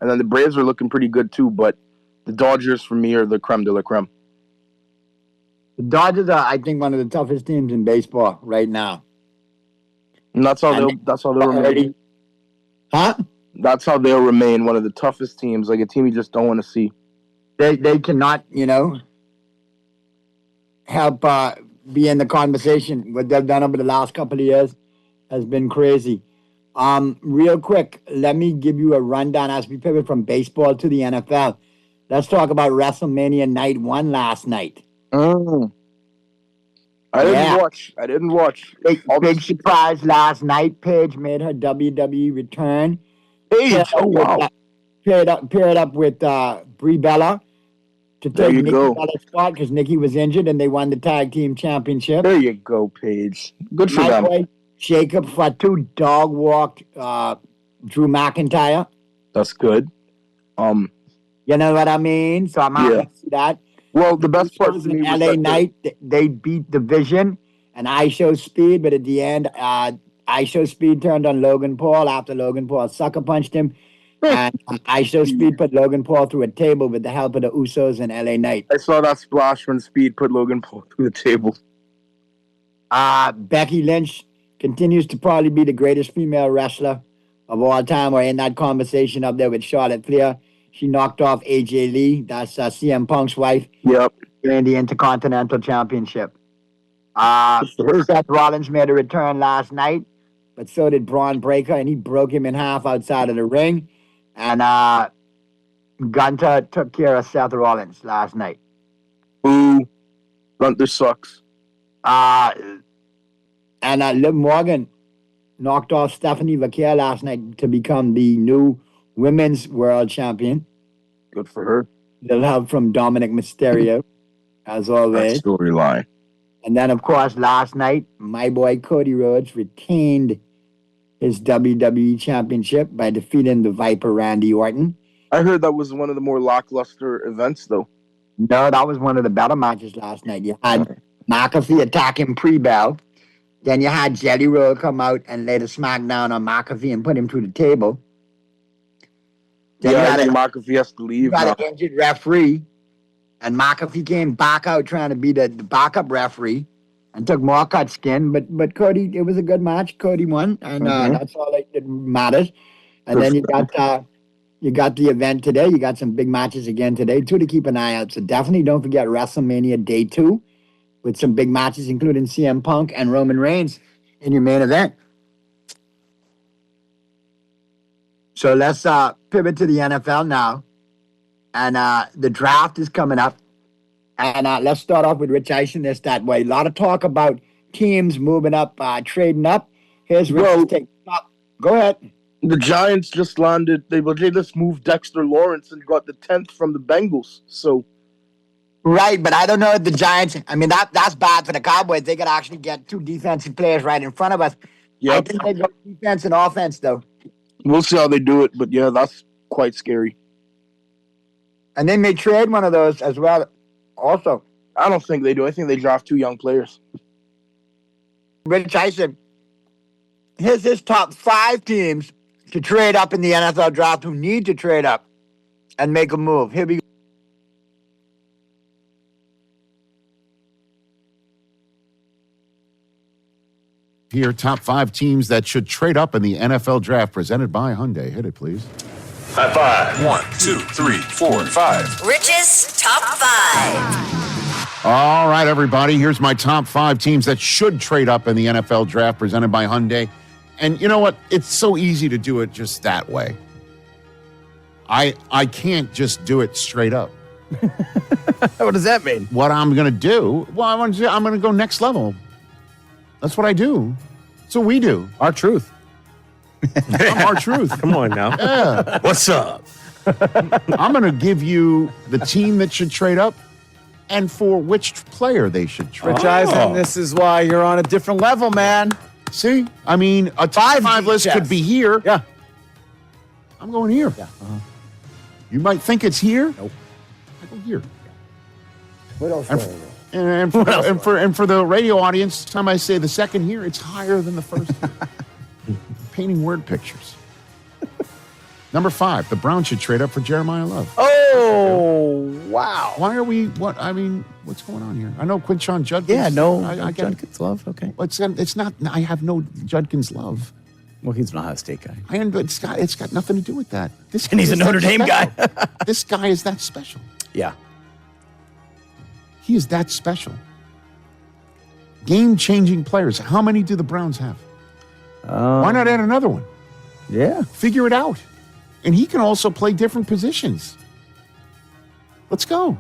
P: And then the Braves are looking pretty good too, but the Dodgers for me are the creme de la creme.
B: The Dodgers are, I think, one of the toughest teams in baseball right now.
P: And that's how they'll remain.
B: Huh?
P: That's how they'll remain one of the toughest teams, like a team you just don't want to see.
B: They cannot, help be in the conversation. What they've done over the last couple of years has been crazy. Real quick, let me give you a rundown as we pivot from baseball to the NFL. Let's talk about WrestleMania Night 1 last night.
P: I didn't watch.
B: Big surprise last night. Paige made her WWE return.
P: Paige, wow.
B: Paired up with Brie Bella to take Nikki Bella's spot because Nikki was injured and they won the tag team championship.
P: There you go, Paige. Good for them.
B: Way, Jacob Fatu dog walked Drew McIntyre.
P: That's good.
B: You know what I mean? So I'm happy to see that.
P: Well, the best part for me was
B: LA Knight, they beat Division and ISHO Speed, but at the end, ISHO Speed turned on Logan Paul after Logan Paul sucker punched him. And ISHO Speed put Logan Paul through a table with the help of the Usos and LA Knight.
P: I saw that splash when Speed put Logan Paul through the table.
B: Becky Lynch continues to probably be the greatest female wrestler of all time. We're in that conversation up there with Charlotte Flair. She knocked off AJ Lee. That's CM Punk's wife.
P: Yep.
B: In the Intercontinental Championship. Seth Rollins made a return last night, but so did Braun Breaker, and he broke him in half outside of the ring. And Gunther took care of Seth Rollins last night.
P: Ooh, Gunther sucks.
B: And Liv Morgan knocked off Stephanie Vaquer last night to become the new women's world champion.
P: Good for her.
B: Little help from Dominic Mysterio, as always.
P: That storyline.
B: And then, of course, last night, my boy Cody Rhodes retained his WWE Championship by defeating the Viper Randy Orton.
P: I heard that was one of the more lackluster events, though.
B: No, that was one of the better matches last night. You had McAfee attacking pre-bell. Then you had Jelly Roll come out and lay the smackdown on McAfee and put him through the table. Then
P: I think McAfee has to leave.
B: You had an injured referee, and McAfee came back out trying to be the backup referee and took more cut skin. But Cody, it was a good match. Cody won, and that's all that matters. And then you got the event today. You got some big matches again today, too, to keep an eye out. So definitely don't forget WrestleMania Day 2 with some big matches, including CM Punk and Roman Reigns in your main event. So let's pivot to the NFL now. And the draft is coming up. And let's start off with Rich Eisen this that way. A lot of talk about teams moving up, trading up. Here's Rich's take. Go ahead.
P: The Giants just landed. They just moved Dexter Lawrence and got the 10th from the Bengals. So,
B: right, but I don't know if the Giants. I mean, that's bad for the Cowboys. They could actually get two defensive players right in front of us. Yep. I think they go defense and offense, though.
P: We'll see how they do it, but yeah, that's quite scary.
B: And they may trade one of those as well. Also,
P: I don't think they do. I think they draft two young players.
B: Rich Eisen, here's his top 5 teams to trade up in the NFL draft who need to trade up and make a move. Here we go.
R: Here, top 5 teams that should trade up in the NFL draft, presented by Hyundai. Hit it, please.
S: High five. 1, 2, 3, 4, 5.
T: Rich's top 5.
R: All right, everybody. Here's my top 5 teams that should trade up in the NFL draft, presented by Hyundai. And you know what? It's so easy to do it just that way. I can't just do it straight up.
U: What does that mean?
R: What I'm going to do? Well, I'm going to go next level. That's what I do. That's what we do.
U: Our truth.
R: I'm our truth.
U: Come on now.
R: Yeah.
U: What's up?
R: I'm going to give you the team that should trade up and for which player they should trade.
U: Rich Eisen, this is why you're on a different level, man.
R: See? I mean, a top 5 list could be here.
U: Yeah.
R: I'm going here.
U: Yeah.
R: You might think it's here.
U: Nope.
R: I go here.
B: What else?
R: And for the radio audience, time I say the second here, it's higher than the first. Painting word pictures. Number 5, the Browns should trade up for Jeremiah Love.
U: Oh, wow.
R: Why are we, what's going on here? I know Quinshon Judkins.
U: Yeah, no,
R: I
U: Judkins love, okay.
R: It's not, I have no Judkins love.
U: Well, he's an Ohio State guy.
R: It's got nothing to do with that.
U: And he's a Notre Dame guy.
R: This guy is that special.
U: Yeah.
R: He is that special. Game-changing players. How many do the Browns have? Why not add another one?
U: Yeah.
R: Figure it out. And he can also play different positions. Let's go.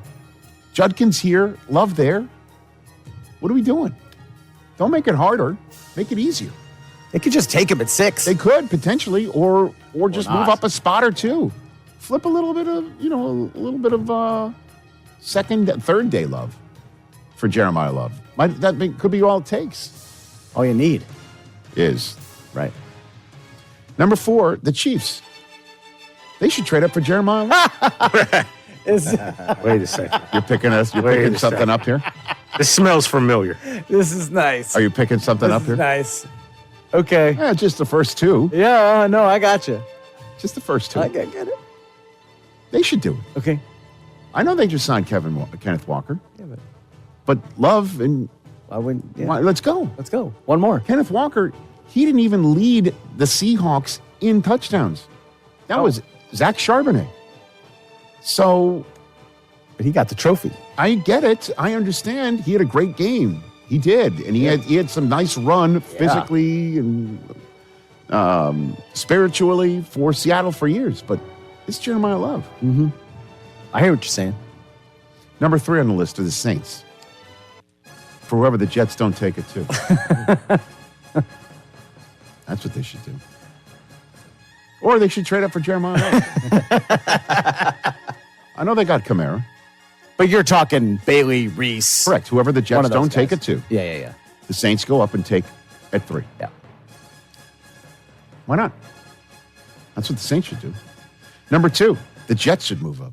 R: Judkins here, Love there. What are we doing? Don't make it harder. Make it easier.
U: They could just take him at 6.
R: They could, potentially, or just
U: not.
R: move up a spot or two. Flip a little bit of, second, third day love for Jeremiah Love. Could be all it takes.
U: All you need
R: is.
U: Right.
R: Number 4, the Chiefs. They should trade up for Jeremiah Love.
U: Wait a second.
R: You're picking something up here?
U: This smells familiar. This is nice.
R: Are you picking something up here?
U: Nice. Okay.
R: Yeah, just the first 2.
U: Yeah, no, I got you.
R: Just the first 2.
U: I get it.
R: They should do it.
U: Okay.
R: I know they just signed Kenneth Walker.
U: Yeah,
R: but Love and let's go.
U: Let's go. One more.
R: Kenneth Walker, he didn't even lead the Seahawks in touchdowns. That was Zach Charbonnet. So,
U: but he got the trophy.
R: I get it. I understand. He had a great game. He did, and he had some nice run physically and spiritually for Seattle for years. But it's Jeremiah Love.
U: Mm-hmm. I hear what you're saying.
R: Number 3 on the list are the Saints. For whoever the Jets don't take it to. That's what they should do. Or they should trade up for Jeremiah Love. I know they got Kamara.
U: But you're talking Bailey, Reese.
R: Correct. Whoever the
U: One
R: Jets
U: of those
R: don't take
U: guys.
R: it to.
U: Yeah.
R: The Saints go up and take at 3.
U: Yeah.
R: Why not? That's what the Saints should do. Number 2, the Jets should move up.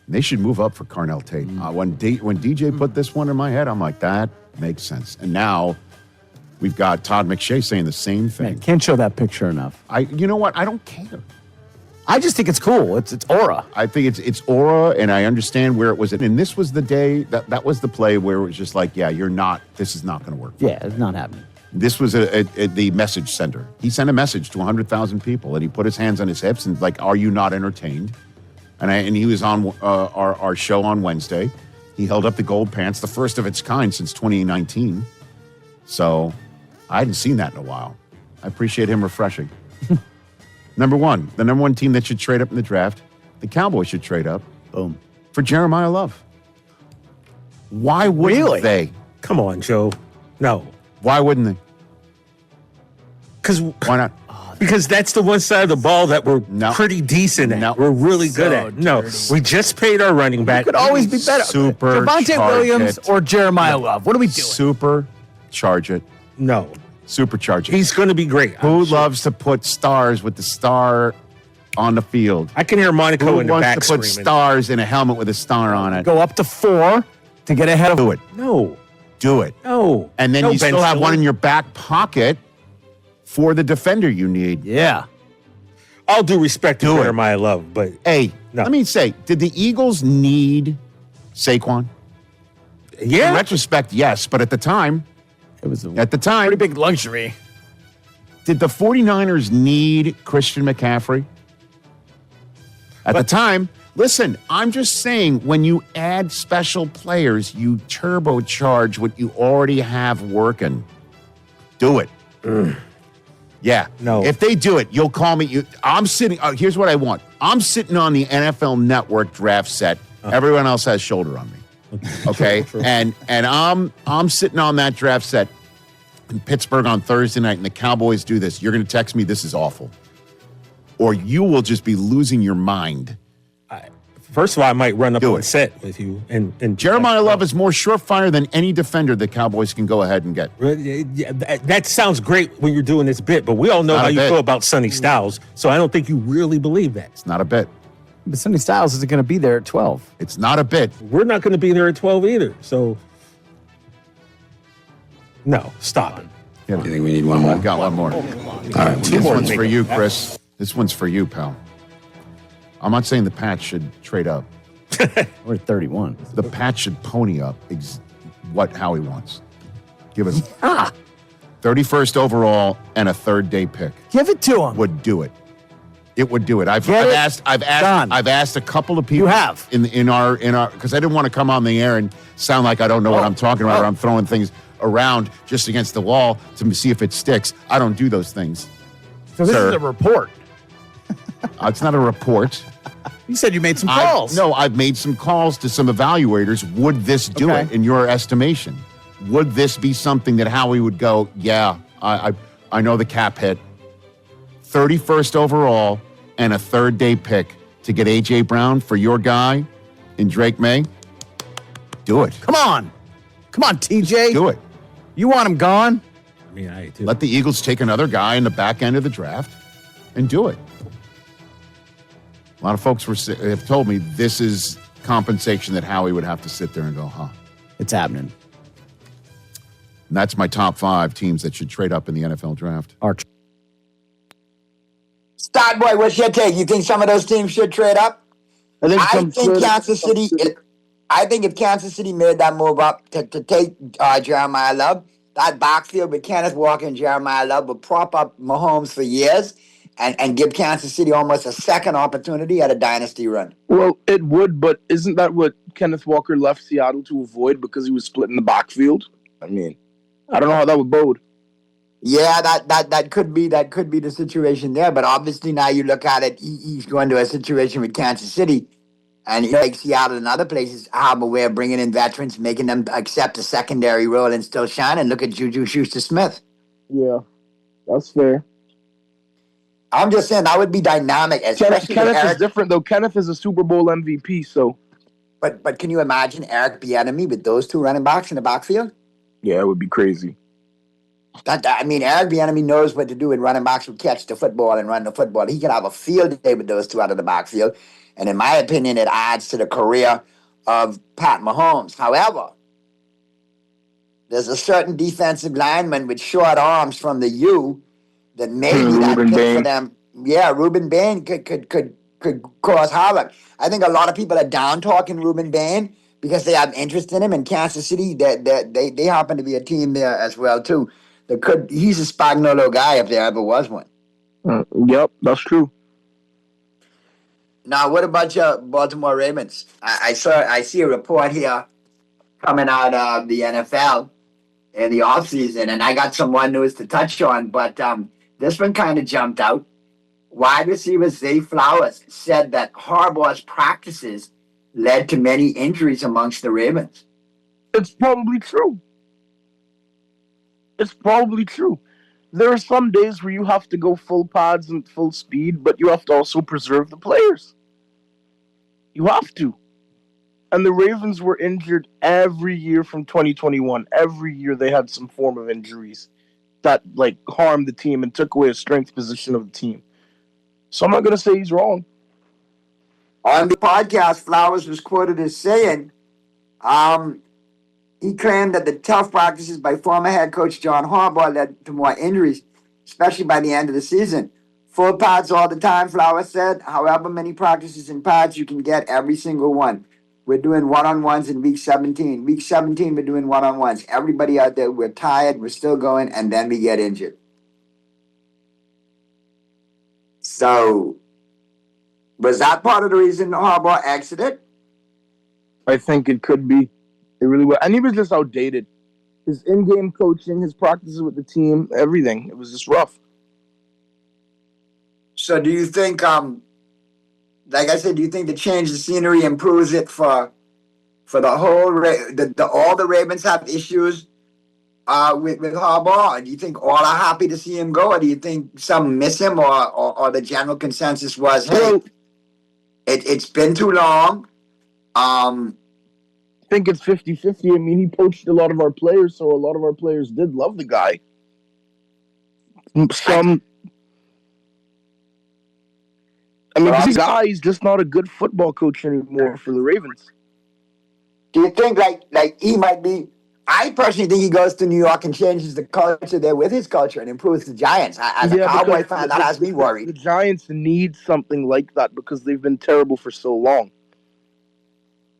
R: They should move up for Carnell Tate. When DJ put this one in my head, I'm like, that makes sense. And now we've got Todd McShay saying the same thing.
U: Man, can't show that picture enough.
R: You know what? I don't care.
U: I just think it's cool. It's aura.
R: I think it's aura, and I understand where it was. And this was the day that was the play where it was just like, yeah, this is not going to work.
U: Yeah, it's not happening.
R: This was the message sender. He sent a message to 100,000 people, and he put his hands on his hips and like, are you not entertained? And he was on our show on Wednesday. He held up the gold pants, the first of its kind since 2019. So I hadn't seen that in a while. I appreciate him refreshing. Number 1, the number 1 team that should trade up in the draft, the Cowboys should trade up.
U: Boom.
R: For Jeremiah Love. Why wouldn't they?
C: Come on, Joe. No.
R: Why wouldn't they? Why not?
C: Because that's the one side of the ball that we're pretty decent at. We're really good at. No, we just paid our running back.
U: Could always be better. Javonte Williams or Jeremiah Love. What are we doing?
R: Supercharge it.
C: No.
R: Supercharge it.
C: He's going to be great.
R: Who loves to put stars with the star on the field?
C: I can hear Monaco
R: Who
C: in the back
R: wants to put
C: screaming.
R: stars in a helmet with a star on it?
U: Go up to 4 to get ahead of
R: Do it.
C: No.
R: Do it.
C: No.
R: And then
C: No,
R: you
C: Ben
R: still have
C: Stiller.
R: one in your back pocket for the defender you need.
U: Yeah.
C: All due respect to Jeremiah Love, but
R: hey, let me say, did the Eagles need Saquon?
C: Yeah.
R: In retrospect, yes, but at the time,
U: it was
R: pretty
U: big luxury.
R: Did the 49ers need Christian McCaffrey? At the time, listen, I'm just saying, when you add special players, you turbocharge what you already have working. Do it. Yeah.
C: No.
R: If they do it, you'll call me. I'm sitting. Here's what I want. I'm sitting on the NFL Network draft set. Everyone else has shoulder on me. Okay. and I'm sitting on that draft set in Pittsburgh on Thursday night, and the Cowboys do this. You're going to text me, this is awful. Or you will just be losing your mind.
C: First of all, I might run up on set with you. And
R: Jeremiah Love is more surefire than any defender the Cowboys can go ahead and get.
C: Yeah, that sounds great when you're doing this bit, but we all know
R: Not
C: how
R: a
C: you
R: bit.
C: feel about Sonny Styles, so I don't think you really believe that.
R: It's not a bit.
U: But Sonny Styles isn't going to be there at 12.
R: It's not a bit.
C: We're not going to be there at 12 either, so no, stop it.
R: You think we need one more? I've got one more. All right, this one's for you, Chris. This one's for you, pal. I'm not saying the Pats should trade up.
U: We're at 31.
R: The Pats should pony up what Howie wants. Give it 31st overall and a third-day pick.
U: Give it to him.
R: Would do it. It would do it. I've
U: Get it
R: asked a couple of people.
U: You have.
R: in our because I didn't want to come on the air and sound like I don't know what I'm talking about, or I'm throwing things around just against the wall to see if it sticks. I don't do those things.
U: So this
R: sir.
U: is a report.
R: It's not a report.
U: You said you made some calls.
R: I've made some calls to some evaluators. Would this do it in your estimation? Would this be something that Howie would go, yeah, I know the cap hit. 31st overall and a third-day pick to get A.J. Brown for your guy in Drake May? Do it.
U: Come on. Come on, TJ.
R: Do it.
U: You want him gone?
C: I mean, I do.
R: Let the Eagles take another guy in the back end of the draft and do it. A lot of folks have told me this is compensation that Howie would have to sit there and go, huh?
U: It's happening.
R: And that's my top 5 teams that should trade up in the NFL draft.
B: Stott Boy, what's your take? You think some of those teams should trade up? I think Kansas City. I think if Kansas City made that move up to take Jeremiah Love, that backfield with Kenneth Walker and Jeremiah Love would prop up Mahomes for years and give Kansas City almost a second opportunity at a dynasty run.
P: Well, it would, but isn't that what Kenneth Walker left Seattle to avoid because he was splitting the backfield? I mean, I don't know how that would bode.
B: Yeah, that could be the situation there. But obviously now you look at it, he's going to a situation with Kansas City, and like Seattle and other places have a way of bringing in veterans, making them accept a secondary role and still shine. And look at Juju Schuster-Smith.
P: Yeah. That's fair.
B: I'm just saying that would be dynamic, especially
P: Kenneth is different though. Kenneth is a Super Bowl MVP, so.
B: But can you imagine Eric Bieniemy with those two running backs in the backfield?
P: Yeah, it would be crazy.
B: Eric Bieniemy knows what to do with running backs who catch the football and run the football. He could have a field day with those two out of the backfield. And in my opinion, it adds to the career of Pat Mahomes. However, there's a certain defensive lineman with short arms from the U that maybe that pick for them. Yeah, Ruben Bain could cause havoc. I think a lot of people are down talking Ruben Bain because they have interest in him. In Kansas City, they happen to be a team there as well too. He's a Spagnuolo guy if there ever was one.
P: Yep, that's true.
B: Now, what about your Baltimore Ravens? I see a report here coming out of the NFL in the offseason, and I got some more news to touch on, but this one kind of jumped out. Wide receiver Zay Flowers said that Harbaugh's practices led to many injuries amongst the Ravens.
P: It's probably true. It's probably true. There are some days where you have to go full pads and full speed, but you have to also preserve the players. You have to. And the Ravens were injured every year from 2021. Every year they had some form of injuries that harmed the team and took away a strength position of the team. So I'm not going to say he's wrong.
B: On the podcast, Flowers was quoted as saying, he claimed that the tough practices by former head coach John Harbaugh led to more injuries, especially by the end of the season. Full pads all the time, Flowers said. However many practices in pads, you can get every single one. We're doing one-on-ones in week 17. Week 17, we're doing one-on-ones. Everybody out there, we're tired, we're still going, and then we get injured. So, was that part of the reason Harbaugh exited?
P: I think it could be. It really was. And he was just outdated. His in-game coaching, his practices with the team, everything. It was just rough.
B: So do you think, like I said, do you think the change of scenery improves it for the whole, all the Ravens have issues with Harbaugh? Or do you think all are happy to see him go? Or do you think some miss him? Or the general consensus was, hey, it's been too long.
P: I think it's 50-50. I mean, he poached a lot of our players, so a lot of our players did love the guy. This guy's just not a good football coach anymore for the Ravens.
B: Do you think like he might be? I personally think he goes to New York and changes the culture there with his culture and improves the Giants. As a Cowboy fan, that has me worried.
P: The Giants need something like that because they've been terrible for so long.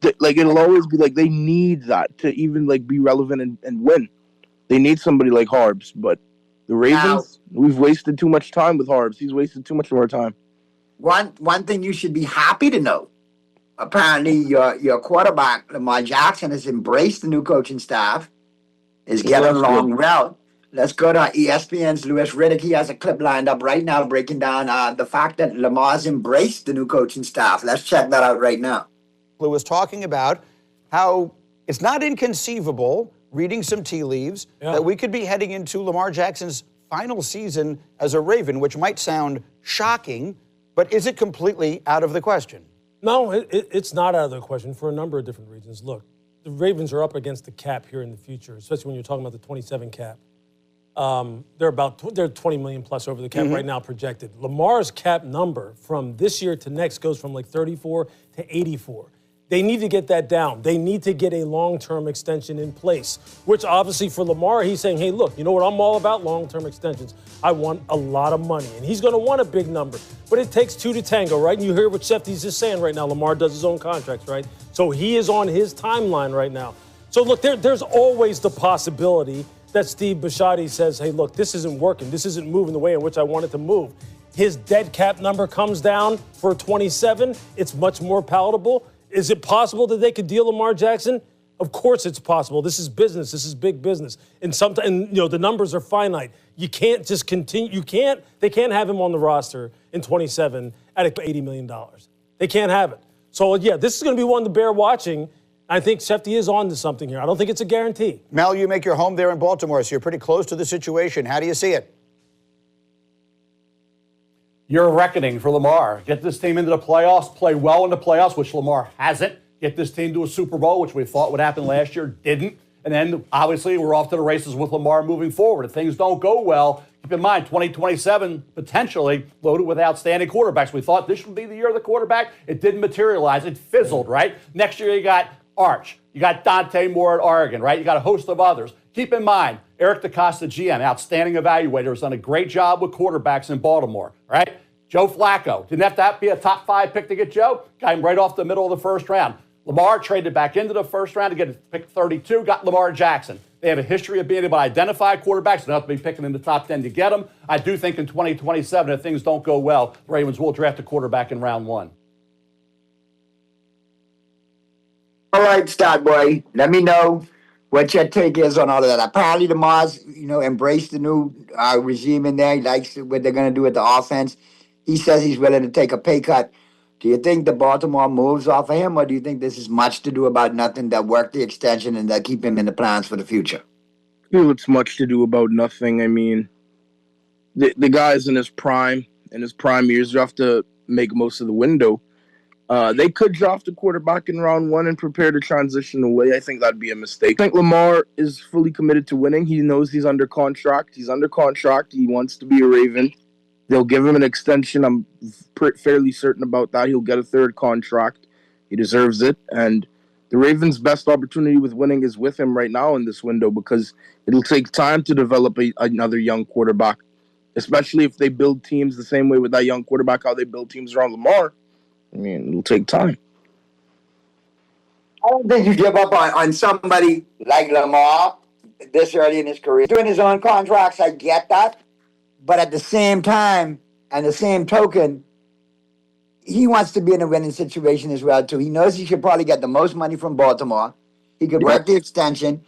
P: It'll always be they need that to even be relevant and win. They need somebody like Harbs, but the Ravens, we've wasted too much time with Harbs. He's wasted too much of our time.
B: One thing you should be happy to know, apparently your quarterback, Lamar Jackson, has embraced the new coaching staff, is getting along well. Let's go to ESPN's Louis Riddick. He has a clip lined up right now breaking down the fact that Lamar's embraced the new coaching staff. Let's check that out right now.
I: Was talking about how it's not inconceivable, reading some tea leaves, that we could be heading into Lamar Jackson's final season as a Raven, which might sound shocking, but is it completely out of the question?
V: No, it's not out of the question for a number of different reasons. Look, the Ravens are up against the cap here in the future, especially when you're talking about the 27 cap. They're 20 million plus over the cap right now projected. Lamar's cap number from this year to next goes from 34 to 84. They need to get that down. They need to get a long-term extension in place, which obviously for Lamar, he's saying, hey, look, you know what I'm all about? Long-term extensions. I want a lot of money. And he's going to want a big number. But it takes two to tango, right? And you hear what Shefty's just saying right now. Lamar does his own contracts, right? So he is on his timeline right now. So look, there's always the possibility that Steve Bisciotti says, hey, look, this isn't working. This isn't moving the way in which I want it to move. His dead cap number comes down for 27. It's much more palatable. Is it possible that they could deal Lamar Jackson? Of course it's possible. This is business. This is big business. And the numbers are finite. You can't just continue. They can't have him on the roster in 27 at $80 million. They can't have it. So, yeah, this is going to be one to bear watching. I think Shefty is on to something here. I don't think it's a guarantee.
I: Mel, you make your home there in Baltimore, so you're pretty close to the situation. How do you see it?
H: year of reckoning for Lamar. Get this team into the playoffs, play well in the playoffs, which Lamar hasn't. Get this team to a Super Bowl, which we thought would happen last year, didn't. And then, obviously, we're off to the races with Lamar moving forward. If things don't go well, keep in mind, 2027 potentially loaded with outstanding quarterbacks. We thought this would be the year of the quarterback. It didn't materialize. It fizzled, right? Next year, you got Arch. You got Dante Moore at Oregon, right? You got a host of others. Keep in mind, Eric DeCosta, GM, outstanding evaluator, has done a great job with quarterbacks in Baltimore, right? Joe Flacco. Didn't have to be a top 5 pick to get Joe. Got him right off the middle of the first round. Lamar traded back into the first round to get pick 32, got Lamar Jackson. They have a history of being able to identify quarterbacks. They don't have to be picking in the top 10 to get them. I do think in 2027, if things don't go well, the Ravens will draft a quarterback in round 1.
B: All right, Stott Boy, let me know what your take is on all of that. Apparently, Lamar's, embraced the new regime in there. He likes what they're going to do with the offense. He says he's willing to take a pay cut. Do you think the Baltimore moves off of him, or do you think this is much to do about nothing, that work the extension and that keep him in the plans for the future?
P: I feel it's much to do about nothing. I mean, the guy's in his prime years. You have to make most of the window. They could draft a quarterback in round 1 and prepare to transition away. I think that'd be a mistake. I think Lamar is fully committed to winning. He knows he's under contract. He wants to be a Raven. They'll give him an extension. I'm fairly certain about that. He'll get a 3rd contract. He deserves it. And the Ravens' best opportunity with winning is with him right now in this window, because it'll take time to develop another young quarterback, especially if they build teams the same way with that young quarterback, how they build teams around Lamar. I mean, it'll take time.
B: I don't think you give up on somebody like Lamar this early in his career. Doing his own contracts, I get that. But at the same time, and the same token, he wants to be in a winning situation as well, too. He knows he should probably get the most money from Baltimore. He could work the extension.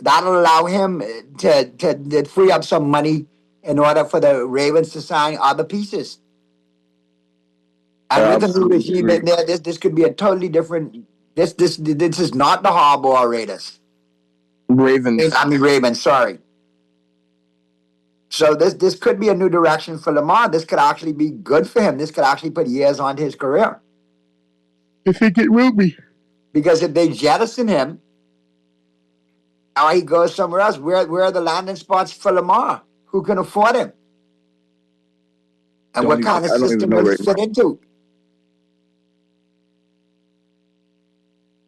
B: That'll allow him to free up some money in order for the Ravens to sign other pieces. And with the new regime in there, this could be a totally different. This is not the Harbaugh Raiders. Ravens. Sorry. So this could be a new direction for Lamar. This could actually be good for him. This could actually put years onto his career.
P: I think it will be.
B: Because if they jettison him, now he goes somewhere else. Where are the landing spots for Lamar? Who can afford him? And what kind of system will he fit into?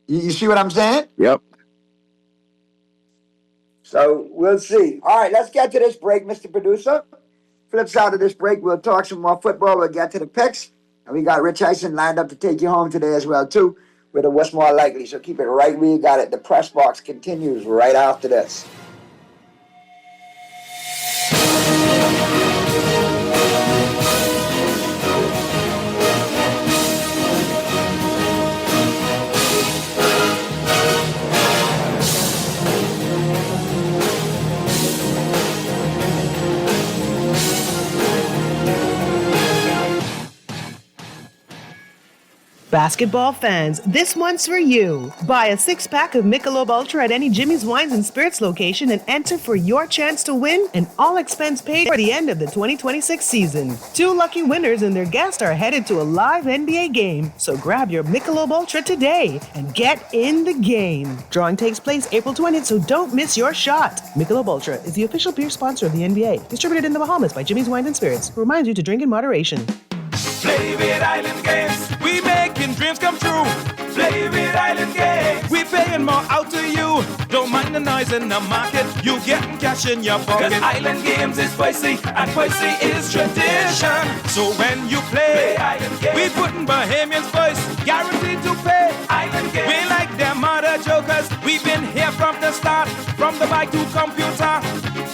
B: You see what I'm saying?
P: Yep.
B: So we'll see. All right, let's get to this break, Mr. Producer. Flip side of this break, we'll talk some more football. We'll get to the picks. And we got Rich Eisen lined up to take you home today as well, too, with a What's More Likely. So keep it right where you got it. The press box continues right after this.
G: Basketball fans, this one's for you. Buy a 6-pack of Michelob Ultra at any Jimmy's Wines and Spirits location and enter for your chance to win an all-expense paid for the end of the 2026 season. 2 lucky winners and their guests are headed to a live NBA game, so grab your Michelob Ultra today and get in the game. Drawing takes place April 20th, so don't miss your shot. Michelob Ultra is the official beer sponsor of the NBA, distributed in the Bahamas by Jimmy's Wines and Spirits, who reminds you to drink in moderation.
D: Play with Island Games. We making dreams come true. Play with Island Games. We paying more out to you. Don't mind the noise in the market. You getting cash in your pocket. 'Cause Island Games is spicy and spicy is tradition. So when you play Island Games, we putting Bahamians first. Guaranteed to pay. Island Games. We like them other jokers. We've been here from the start. From the bike to computer.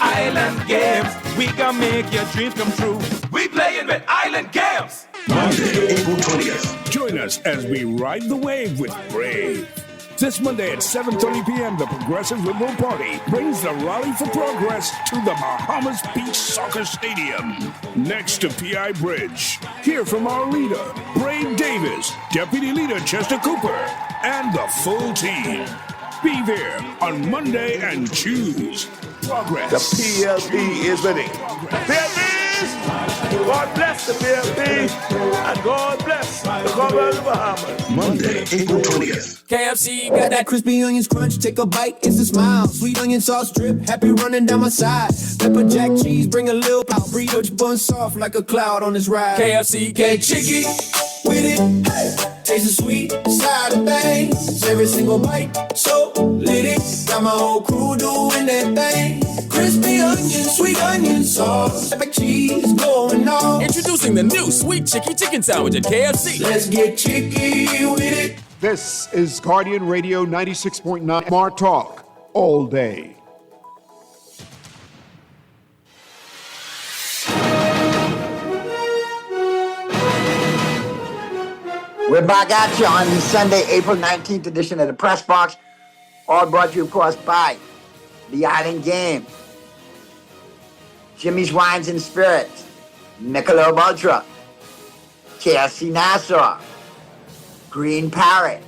D: Island Games. We gonna make your dreams come true. We playing with Island Games.
J: Monday, April 20th. Join us as we ride the wave with Brave. This Monday at 7:30 p.m., the Progressive Liberal Party brings the Rally for Progress to the Bahamas Beach Soccer Stadium, next to PI Bridge. Hear from our leader, Brave Davis, Deputy Leader Chester Cooper, and the full team. Be there on Monday and choose Progress.
O: The PLP is ready. There it is!
J: God bless the BFP, and God bless the Commonwealth of the Bahamas.
S: Monday, April 20th.
E: KFC got that crispy onions crunch. Take a bite, it's a smile. Sweet onion sauce drip, happy running down my side. Pepper jack cheese, bring a little pow. Burrito bun soft like a cloud on this ride. KFC, get chicky with it. Hey. Taste the sweet side of things. Every single bite, so lit it. Got my whole crew doing that thing. Crispy onion, sweet onion sauce. Pepper cheese going on.
Q: Introducing the new Sweet Chicky Chicken Sandwich at KFC.
E: Let's get chicky with it.
A: This is Guardian Radio 96.9 Mar Talk all day.
B: We're back at you on the Sunday, April 19th edition of the Press Box. All brought to you, of course, by The Island Game, Jimmy's Wines and Spirits, Michelob Ultra, KFC Nassau, Green Parrot,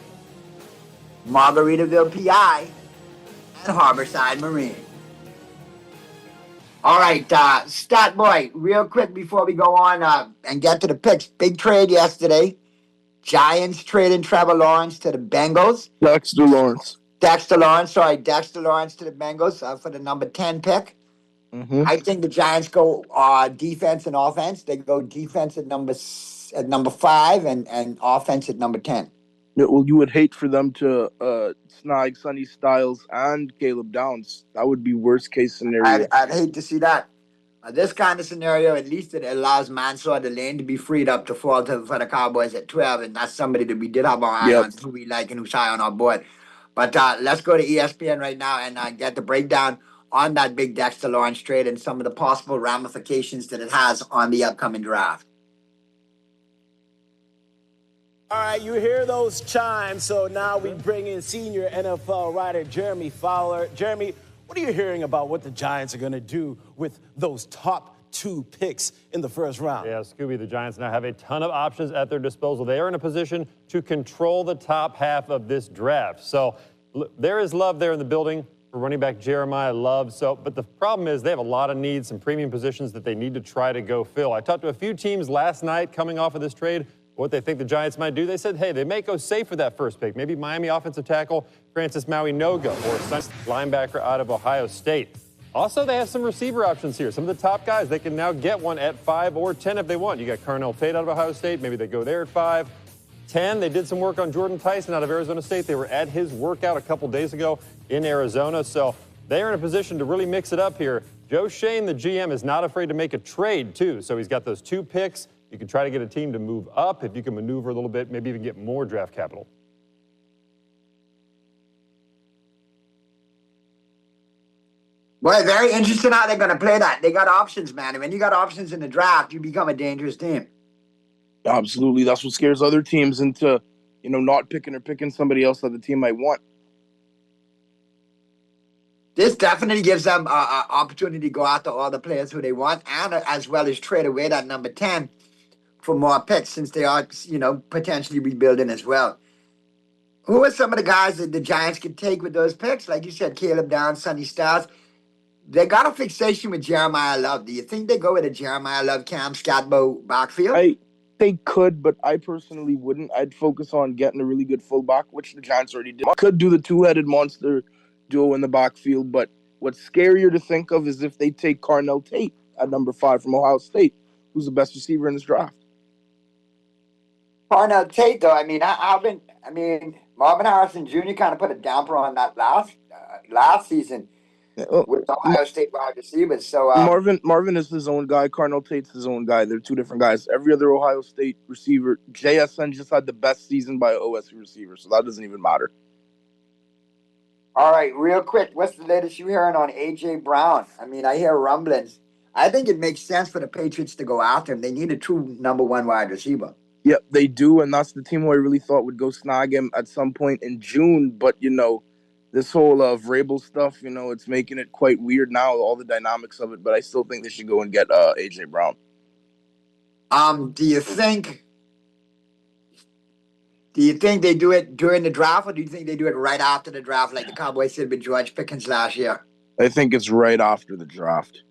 B: Margaritaville PI, and Harborside Marine. All right, Stat Boy, real quick before we go on and get to the picks. Big trade yesterday. Giants trading Trevor Lawrence to the Bengals.
P: Dexter Lawrence to the Bengals
B: for the number 10 pick.
P: Mm-hmm.
B: I think the Giants go defense and offense. They go defense at number 5 and offense at number 10.
P: Yeah, well, you would hate for them to snag Sonny Styles and Caleb Downs. That would be worst case scenario.
B: I'd hate to see that. This kind of scenario, at least it allows Mansour the lane to be freed up to fall for the Cowboys at 12, and that's somebody that we did have our eye on, who we like and who's high on our board. But let's go to ESPN right now and get the breakdown on that big Dexter Lawrence trade and some of the possible ramifications that it has on the upcoming draft.
K: All right, you hear those chimes, so now we bring in senior NFL writer Jeremy Fowler. Jeremy, what are you hearing about what the Giants are going to do with those top 2 picks in the first round?
L: Yeah, Scooby, the Giants now have a ton of options at their disposal. They are in a position to control the top half of this draft. So there is love there in the building for running back Jeremiah Love. But the problem is they have a lot of needs, some premium positions that they need to try to go fill. I talked to a few teams last night coming off of this trade, what they think the Giants might do. They said, hey, they may go safe with that first pick. Maybe Miami offensive tackle Francis Maui-Nogo or linebacker out of Ohio State. Also, they have some receiver options here. Some of the top guys, they can now get one at 5 or 10 if they want. You got Carnell Tate out of Ohio State. Maybe they go there at 5. 10, they did some work on Jordan Tyson out of Arizona State. They were at his workout a couple days ago in Arizona. So they are in a position to really mix it up here. Joe Shane, the GM, is not afraid to make a trade, too. So he's got those 2 picks. You can try to get a team to move up. If you can maneuver a little bit, maybe even get more draft capital.
B: Boy, very interesting how they're going to play that. They got options, man. And when you got options in the draft, you become a dangerous team.
P: Absolutely. That's what scares other teams into, not picking or picking somebody else that the team might want.
B: This definitely gives them an opportunity to go after all the players who they want and as well as trade away that number 10 for more picks since they are, potentially rebuilding as well. Who are some of the guys that the Giants could take with those picks? Like you said, Caleb Downs, Sonny Styles. They got a fixation with Jeremiah Love. Do you think they go with a Jeremiah Love, Cam Scatbo backfield?
P: They could, but I personally wouldn't. I'd focus on getting a really good fullback, which the Giants already did. Could do the 2-headed monster duo in the backfield, but what's scarier to think of is if they take Carnell Tate at number 5 from Ohio State, who's the best receiver in this draft.
B: Carnell Tate, though, Marvin Harrison Jr. kind of put a damper on that last season with Ohio State wide receivers. So
P: Marvin is his own guy. Carnell Tate's his own guy. They're 2 different guys. Every other Ohio State receiver, JSN just had the best season by OSU receiver, so that doesn't even matter.
B: All right, real quick, what's the latest you're hearing on A.J. Brown? I hear rumblings. I think it makes sense for the Patriots to go after him. They need a true number 1 wide receiver.
P: Yep, they do, and that's the team who I really thought would go snag him at some point in June. But, this whole Vrabel stuff, it's making it quite weird now, all the dynamics of it. But I still think they should go and get A.J. Brown.
B: Do you think they do it during the draft, or do you think they do it right after the draft like the Cowboys did with George Pickens last year?
P: I think it's right after the draft.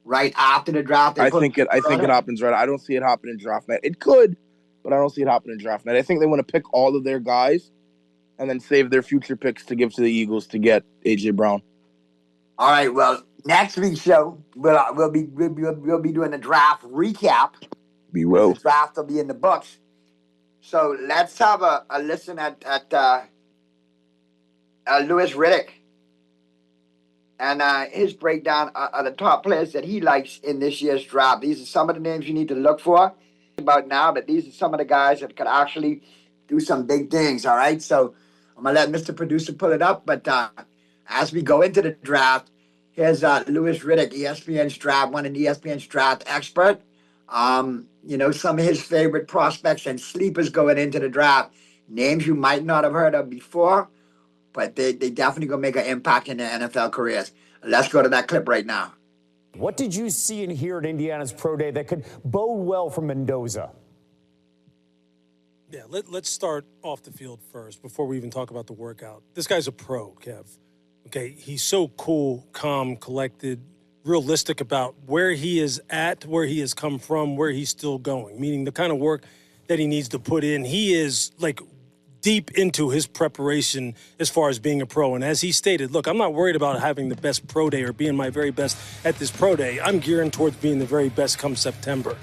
B: right after the draft.
P: I think it happens right. I don't see it happening draft night. It could, but I don't see it happening draft night. I think they want to pick all of their guys and then save their future picks to give to the Eagles to get AJ Brown.
B: All right. Well, next week's show we'll be doing a draft recap.
P: We will.
B: The draft will be in the books. So let's have a listen at Louis Riddick and his breakdown of the top players that he likes in this year's draft. These are some of the names you need to look for about now, but these are some of the guys that could actually do some big things, all right? So I'm going to let Mr. Producer pull it up, but as we go into the draft, here's Louis Riddick, ESPN's draft, one of ESPN's draft expert. Some of his favorite prospects and sleepers going into the draft, names you might not have heard of before, but they definitely going to make an impact in their NFL careers. Let's go to that clip right now.
F: What did you see and hear at Indiana's Pro Day that could bode well for Mendoza?
V: Yeah, let's start off the field first before we even talk about the workout. This guy's a pro, Kev. Okay, he's so cool, calm, collected, realistic about where he is at, where he has come from, where he's still going, meaning the kind of work that he needs to put in. He is like deep into his preparation as far as being a pro. And as he stated, look, I'm not worried about having the best pro day or being my very best at this pro day. I'm gearing towards being the very best come September.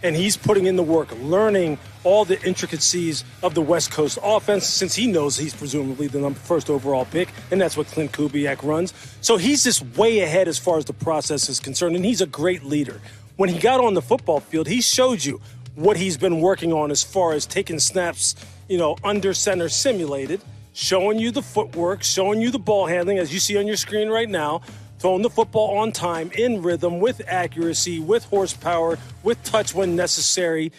V: And he's putting in the work, learning all the intricacies of the West Coast offense, since he knows he's presumably the first overall pick, and that's what Clint Kubiak runs. So he's just way ahead as far as the process is concerned, and he's a great leader. When he got on the football field, he showed you what he's been working on as far as taking snaps, under center simulated, showing you the footwork, showing you the ball handling, as you see on your screen right now, throwing the football on time, in rhythm, with accuracy, with horsepower, with touch when necessary,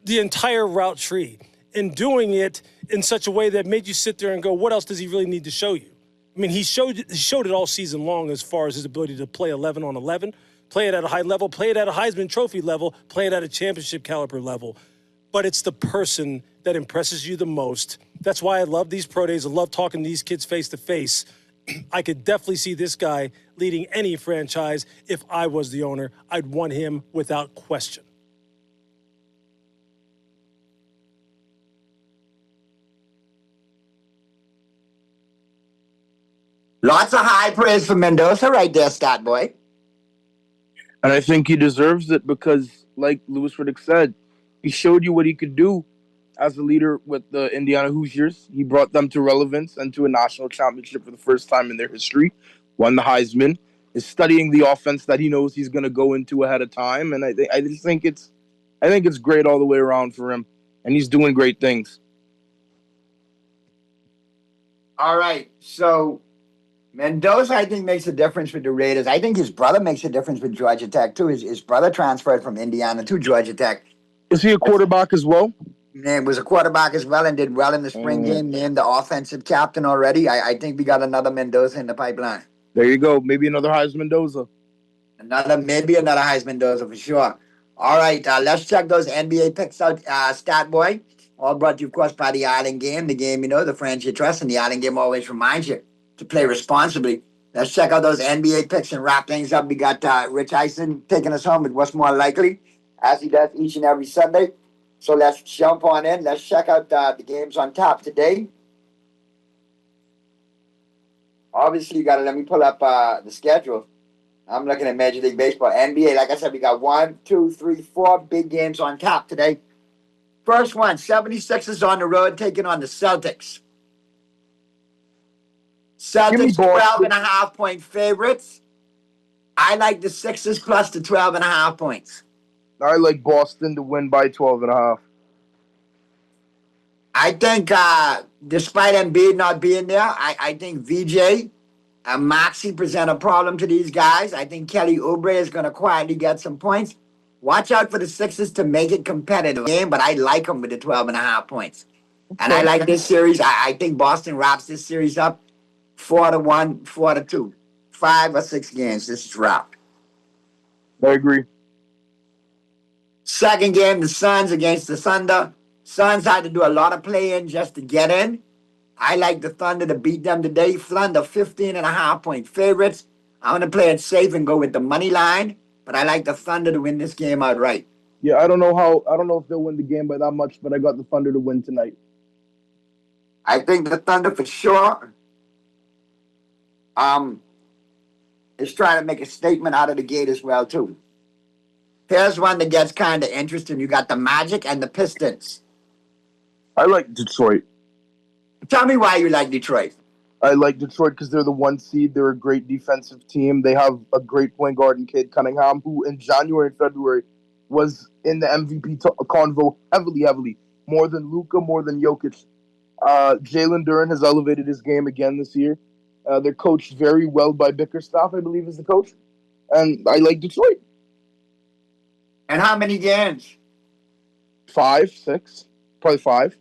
V: the entire route tree, and doing it in such a way that made you sit there and go, what else does he really need to show you? I mean, he showed it all season long as far as his ability to play 11 on 11, play it at a high level, play it at a Heisman Trophy level, play it at a championship caliber level. But it's the person that impresses you the most. That's why I love these pro days. I love talking to these kids face to face. I could definitely see this guy leading any franchise. If I was the owner, I'd want him without question.
B: Lots of high praise for Mendoza right there, stat boy.
P: And I think he deserves it because, like Louis Riddick said, he showed you what he could do as a leader with the Indiana Hoosiers. He brought them to relevance and to a national championship for the first time in their history, won the Heisman, is studying the offense that he knows he's going to go into ahead of time. And I just think it's great all the way around for him. And he's doing great things.
B: All right. So Mendoza, I think, makes a difference with the Raiders. I think his brother makes a difference with Georgia Tech, too. His brother transferred from Indiana to Georgia Tech.
P: Is he a quarterback as well?
B: Yeah, was a quarterback as well and did well in the spring game, named the offensive captain already. I think we got another Mendoza in the pipeline.
P: There you go. Maybe another Heisman Mendoza.
B: Maybe another Heisman Mendoza for sure. All right, let's check those NBA picks out, stat boy. All brought to you, of course, by the Island Game. The game, the friends you trust, and the Island Game always reminds you to play responsibly. Let's check out those NBA picks and wrap things up. We got Rich Eisen taking us home with what's more likely, as he does each and every Sunday. So let's jump on in. Let's check out the games on top today. Obviously, you got to let me pull up the schedule. I'm looking at Major League Baseball. NBA, like I said, we got 1, 2, 3, 4 big games on top today. First one, 76ers on the road taking on the Celtics. Celtics 12.5-point favorites. I like the Sixers plus the 12.5 points.
P: I like Boston to win by 12.5.
B: I think, despite Embiid not being there, I think VJ and Maxey present a problem to these guys. I think Kelly Oubre is going to quietly get some points. Watch out for the Sixers to make it competitive game, but I like them with the 12.5 points. And I like this series. I think Boston wraps this series up 4-1, 4-2. 5 or 6 games. This is wrap.
P: I agree.
B: Second game, the Suns against the Thunder. Suns had to do a lot of play-in just to get in. I like the Thunder to beat them today. Thunder 15.5-point favorites. I'm going to play it safe and go with the money line. but I like the Thunder to win this game outright.
P: Yeah, I don't know if they'll win the game by that much, but I got the Thunder to win tonight.
B: I think the Thunder for sure is trying to make a statement out of the gate as well, too. Here's one that gets kind of interesting. You got the Magic and the Pistons.
P: I like Detroit.
B: Tell me why you like Detroit.
P: I like Detroit because they're the 1 seed. They're a great defensive team. They have a great point guard in Cade Cunningham, who in January and February was in the MVP convo heavily, more than Luka, more than Jokic. Jalen Duren has elevated his game again this year. They're coached very well by Bickerstaff, I believe, is the coach. And I like Detroit.
B: And how many games?
P: 5, 6, probably 5.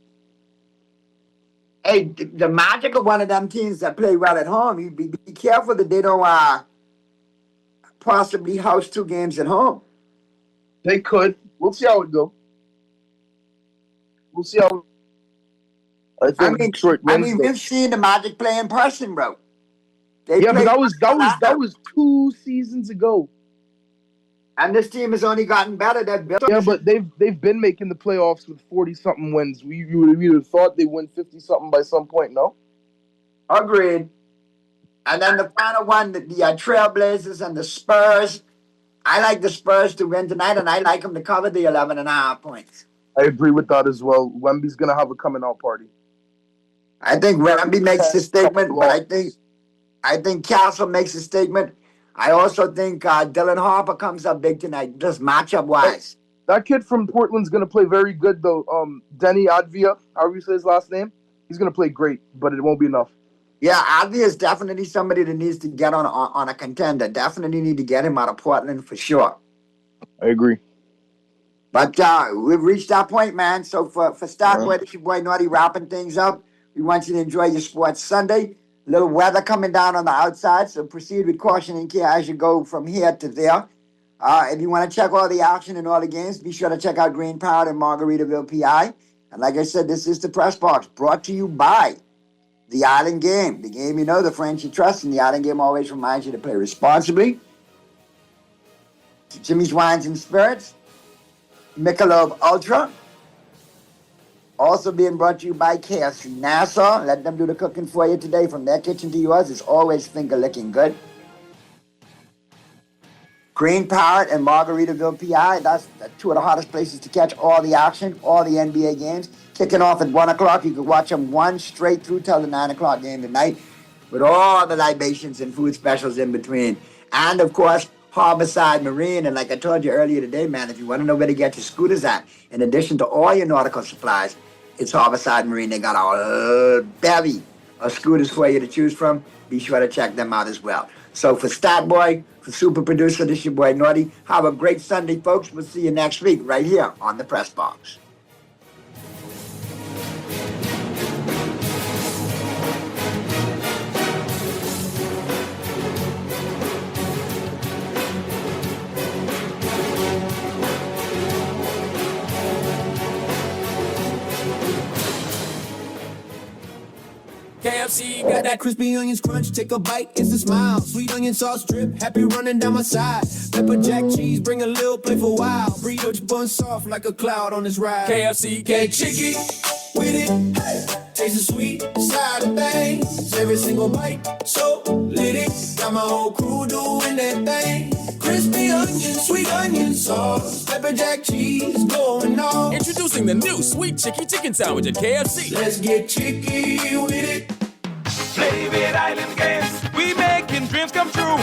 B: Hey, the Magic are one of them teams that play well at home. You be careful that they don't possibly host 2 games at home.
P: They could. We'll see how it goes. We'll see how. I mean, Detroit wins.
B: We've seen the Magic play in person, bro.
P: But that was 2 seasons ago.
B: And this team has only gotten better.
P: Yeah, but they've been making the playoffs with 40-something wins. You would have thought they win 50-something by some point, no?
B: Agreed. And then the final one, the Trailblazers and the Spurs. I like the Spurs to win tonight, and I like them to cover the 11.5 points.
P: I agree with that as well. Wemby's going to have a coming-out party.
B: I think Wemby makes a statement, but I think Castle makes a statement. I also think Dylan Harper comes up big tonight, just matchup-wise.
P: That kid from Portland's going to play very good, though. Denny Advia, however you say his last name, he's going to play great, but it won't be enough.
B: Yeah, Advia is definitely somebody that needs to get on a contender. Definitely need to get him out of Portland for sure.
P: I agree.
B: But we've reached that point, man. So for Starboy, this is your boy Naughty wrapping things up. We want you to enjoy your sports Sunday. A little weather coming down on the outside, so proceed with caution and care as you go from here to there. If you want to check all the action and all the games, be sure to check out Green Power and Margaritaville, PI. And like I said, this is the Press Box, brought to you by The Island Game. The game you know, the friends you trust, and The Island Game always reminds you to play responsibly. Jimmy's Wines and Spirits, Michelob Ultra. Also being brought to you by KFC Nassau. Let them do the cooking for you today. From their kitchen to yours, it's always finger-licking good. Green Parrot and Margaritaville, PI. That's 2 of the hottest places to catch all the action, all the NBA games. Kicking off at 1 o'clock. You can watch them 1 straight through till the 9 o'clock game tonight with all the libations and food specials in between. And, of course, Harborside Marine. And like I told you earlier today, man, if you want to know where to get your scooters at, in addition to all your nautical supplies, it's Harborside Marine. They got a bevy of scooters for you to choose from. Be sure to check them out as well. So for Statboy, for Super Producer, this is your boy Naughty. Have a great Sunday, folks. We'll see you next week right here on the Press Box.
E: KFC got that crispy onions crunch, take a bite, it's a smile. Sweet onion sauce drip, happy running down my side. Pepper jack cheese, bring a little play for a while. Brioche bun soft like a cloud on this ride. KFC, get chicky with it, hey. Taste the sweet side of things. Every single bite, so lit it. Got my whole crew doing that thing. Crispy onion, sweet onion sauce, pepper jack cheese going on.
Q: Introducing the new Sweet Chicky Chicken Sandwich at KFC.
E: Let's get chicky with it.
D: Play with Island Games. We making dreams come true.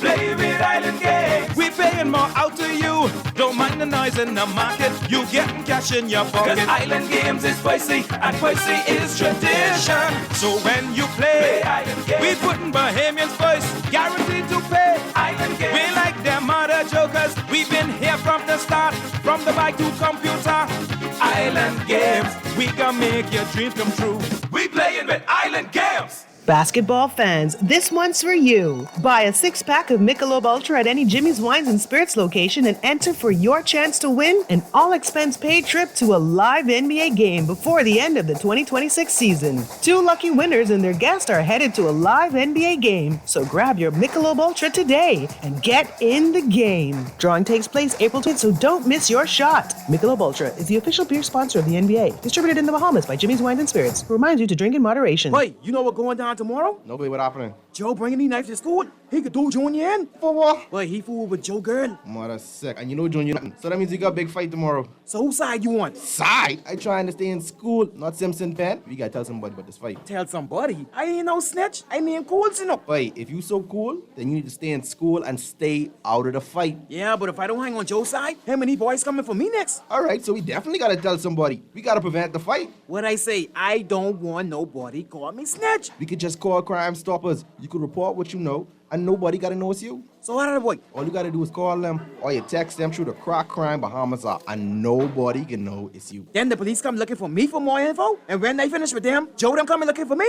D: Play with Island Games. We paying more out to you. Don't mind the noise in the market. You getting cash in your pocket. 'Cause Island Games is spicy and spicy is tradition. So when you play Island Games, we putting Bahamians first. Guaranteed to pay. Island Games. We like them other jokers. We've been here from the start. From the bike to computer. Island Games. We gonna make your dreams come true. We playing with Island Games.
G: Basketball fans, this one's for you. Buy a 6-pack of Michelob Ultra at any Jimmy's Wines and Spirits location and enter for your chance to win an all-expense-paid trip to a live NBA game before the end of the 2026 season. 2 lucky winners and their guests are headed to a live NBA game, so grab your Michelob Ultra today and get in the game. Drawing takes place April 10th, so don't miss your shot. Michelob Ultra is the official beer sponsor of the NBA, distributed in the Bahamas by Jimmy's Wines and Spirits, who reminds you to drink in moderation.
M: Wait, you know what's going down tomorrow?
N: Nobody, what happening?
M: Joe bringing these knives to school? He could do Junior in.
N: For what?
M: Wait, he fooled with Joe girl.
N: Mother sick. And you know Junior nothing. So that means you got a big fight tomorrow.
M: So whose side you want?
N: Side? I trying to stay in school, not Simpson Pen. We gotta tell somebody about this fight.
M: Tell somebody? I ain't no snitch. I mean cool, you know.
N: Wait, if you so cool, then you need to stay in school and stay out of the fight.
M: Yeah, but if I don't hang on Joe's side, how many boys coming for me next?
N: All right, so we definitely gotta tell somebody. We gotta prevent the fight.
M: What I say, I don't want nobody call me snitch.
N: We could just call Crime Stoppers. You could report what you know, and nobody gotta know it's you.
M: So how did I work?
N: All you gotta do is call them, or you text them through the Crack Crime Bahamas app, and nobody can know it's you.
M: Then the police come looking for me for more info, and when they finish with them, Joe them coming looking for me?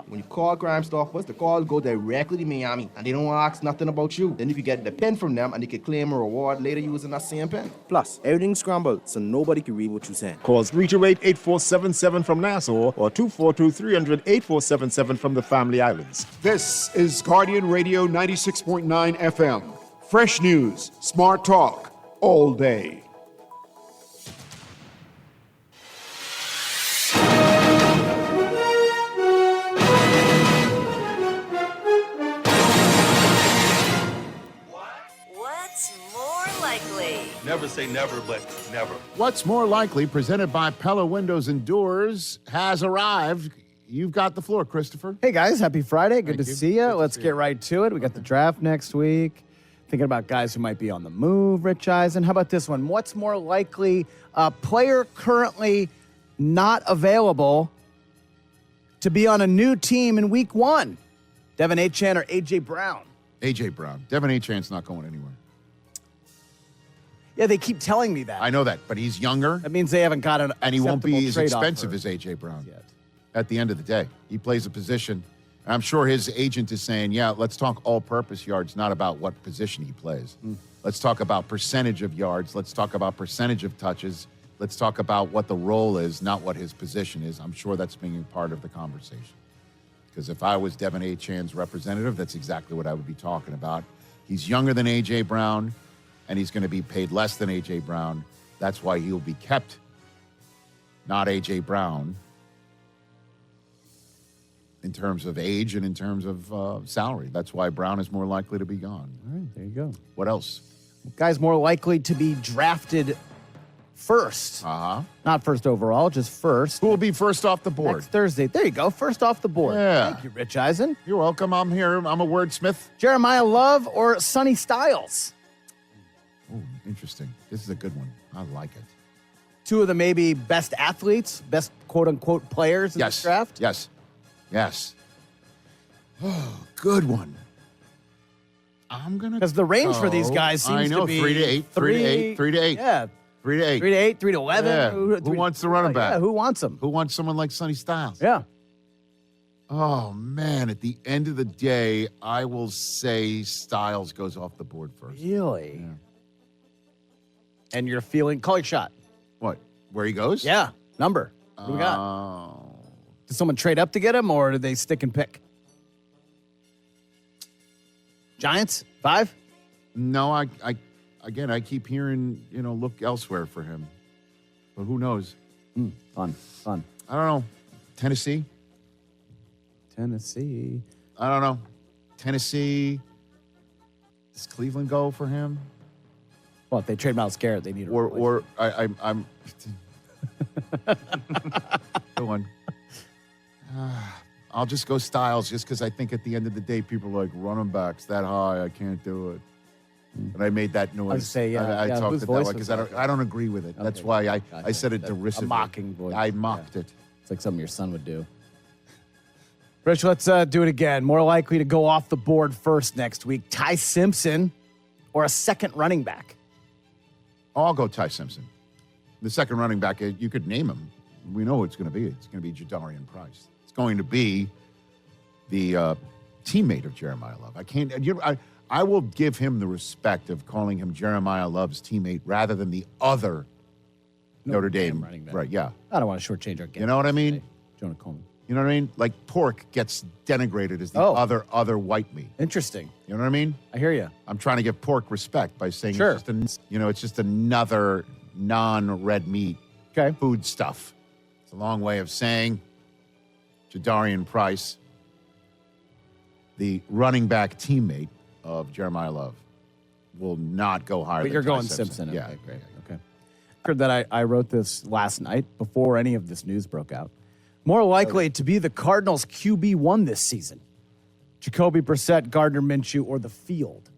N: When you call Crime Stoppers, the call go directly to Miami, and they don't ask nothing about you. Then you can get the pen from them, and they can claim a reward later using that same pen.
K: Plus, everything's scrambled, so nobody can read what you're saying.
O: Calls 328-8477 from Nassau or 242-300-8477 from the Family Islands.
A: This is Guardian Radio 96.9 FM. Fresh news, smart talk, all day.
T: What's more likely?
S: Never say never, but never.
R: What's more likely, presented by Pella Windows and Doors, has arrived. You've got the floor, Christopher.
U: Hey, guys. Happy Friday. Good
R: Thank
U: to
R: you.
U: see you. Let's get right to it. We got the draft next week. Thinking about guys who might be on the move, Rich Eisen. How about this one? What's more likely, a player currently not available to be on a new team in week 1? Devin Achane or A.J. Brown?
R: A.J. Brown. Devin Achane's not going anywhere.
U: Yeah, they keep telling me that.
R: I know that, but he's younger.
U: That means they haven't got an
R: and he won't be as
U: acceptable trade
R: expensive
U: offer
R: as A.J. Brown yet. At the end of the day, he plays a position. And I'm sure his agent is saying, yeah, let's talk all-purpose yards, not about what position he plays. Let's talk about percentage of yards. Let's talk about percentage of touches. Let's talk about what the role is, not what his position is. I'm sure that's being part of the conversation. Because if I was Devin Achane's representative, that's exactly what I would be talking about. He's younger than A.J. Brown, and he's going to be paid less than A.J. Brown. That's why he'll be kept, not A.J. Brown, in terms of age and in terms of salary. That's why Brown is more likely to be gone.
U: All right, there you go.
R: What else?
U: Guys more likely to be drafted first. Not first overall, just first.
R: Who will be first off the board?
U: Next Thursday. There you go. First off the board.
R: Yeah.
U: Thank you, Rich Eisen.
R: You're welcome. I'm here. I'm a wordsmith.
U: Jeremiah Love or Sonny Styles?
R: Oh, interesting. This is a good one. I like it.
U: Two of the maybe best athletes, best quote-unquote players in this draft?
R: Yes. Yes. Oh, good one. I'm going to...
U: Because the range for these guys seems to be...
R: 3 to 8. 3 to 8. 3 to 8.
U: Yeah.
R: 3 to 8.
U: 3 to 8, 3 to 11.
R: Yeah. Who wants the running back?
U: Yeah, who wants them?
R: Who wants someone like Sonny Styles?
U: Yeah.
R: Oh, man. At the end of the day, I will say Styles goes off the board first.
U: Really? Yeah. And you're feeling... Call your shot.
R: What? Where he goes?
U: Yeah. Number. What do we got? Did someone trade up to get him, or did they stick and pick? Giants? 5?
R: No, I keep hearing, look elsewhere for him. But who knows?
U: Fun.
R: I don't know. Tennessee?
U: I don't
R: know. Tennessee. Does Cleveland go for him?
U: Well, if they trade Myles Garrett, they need a
R: or I'm Go on. I'll just go Styles just because I think at the end of the day, people are like, running backs that high, I can't do it. And I made that noise.
U: I was say,
R: I talked
U: whose
R: it that
U: voice
R: way because
U: was that?
R: I don't agree with it. That's why I said it derisively.
U: A mocking voice.
R: I mocked it.
U: It's like something your son would do. Rich, let's do it again. More likely to go off the board first next week, Ty Simpson or a second running back?
R: Oh, I'll go Ty Simpson. The second running back, you could name him. We know who it's going to be. It's going to be Jadarian Price. It's going to be the teammate of Jeremiah Love. I can't. I will give him the respect of calling him Jeremiah Love's teammate rather than the other Notre Dame
U: running back.
R: Right? Yeah.
U: I don't want to shortchange our game.
R: You know what I mean?
U: Jonah Coleman.
R: You know what I mean? Like pork gets denigrated as the other white meat.
U: Interesting.
R: You know what I mean?
U: I hear you.
R: I'm trying to give pork respect by saying
U: Sure.
R: it's just another non-red meat food stuff. It's a long way of saying Jadarian Price, the running back teammate of Jeremiah Love, will not go higher
U: But
R: than
U: you're
R: Ty
U: going
R: Simpson.
U: Simpson.
R: Yeah.
U: Okay, great. Okay. Heard that I wrote this last night before any of this news broke out. More likely to be the Cardinals' QB1 this season. Jacoby Brissett, Gardner Minshew, or the field.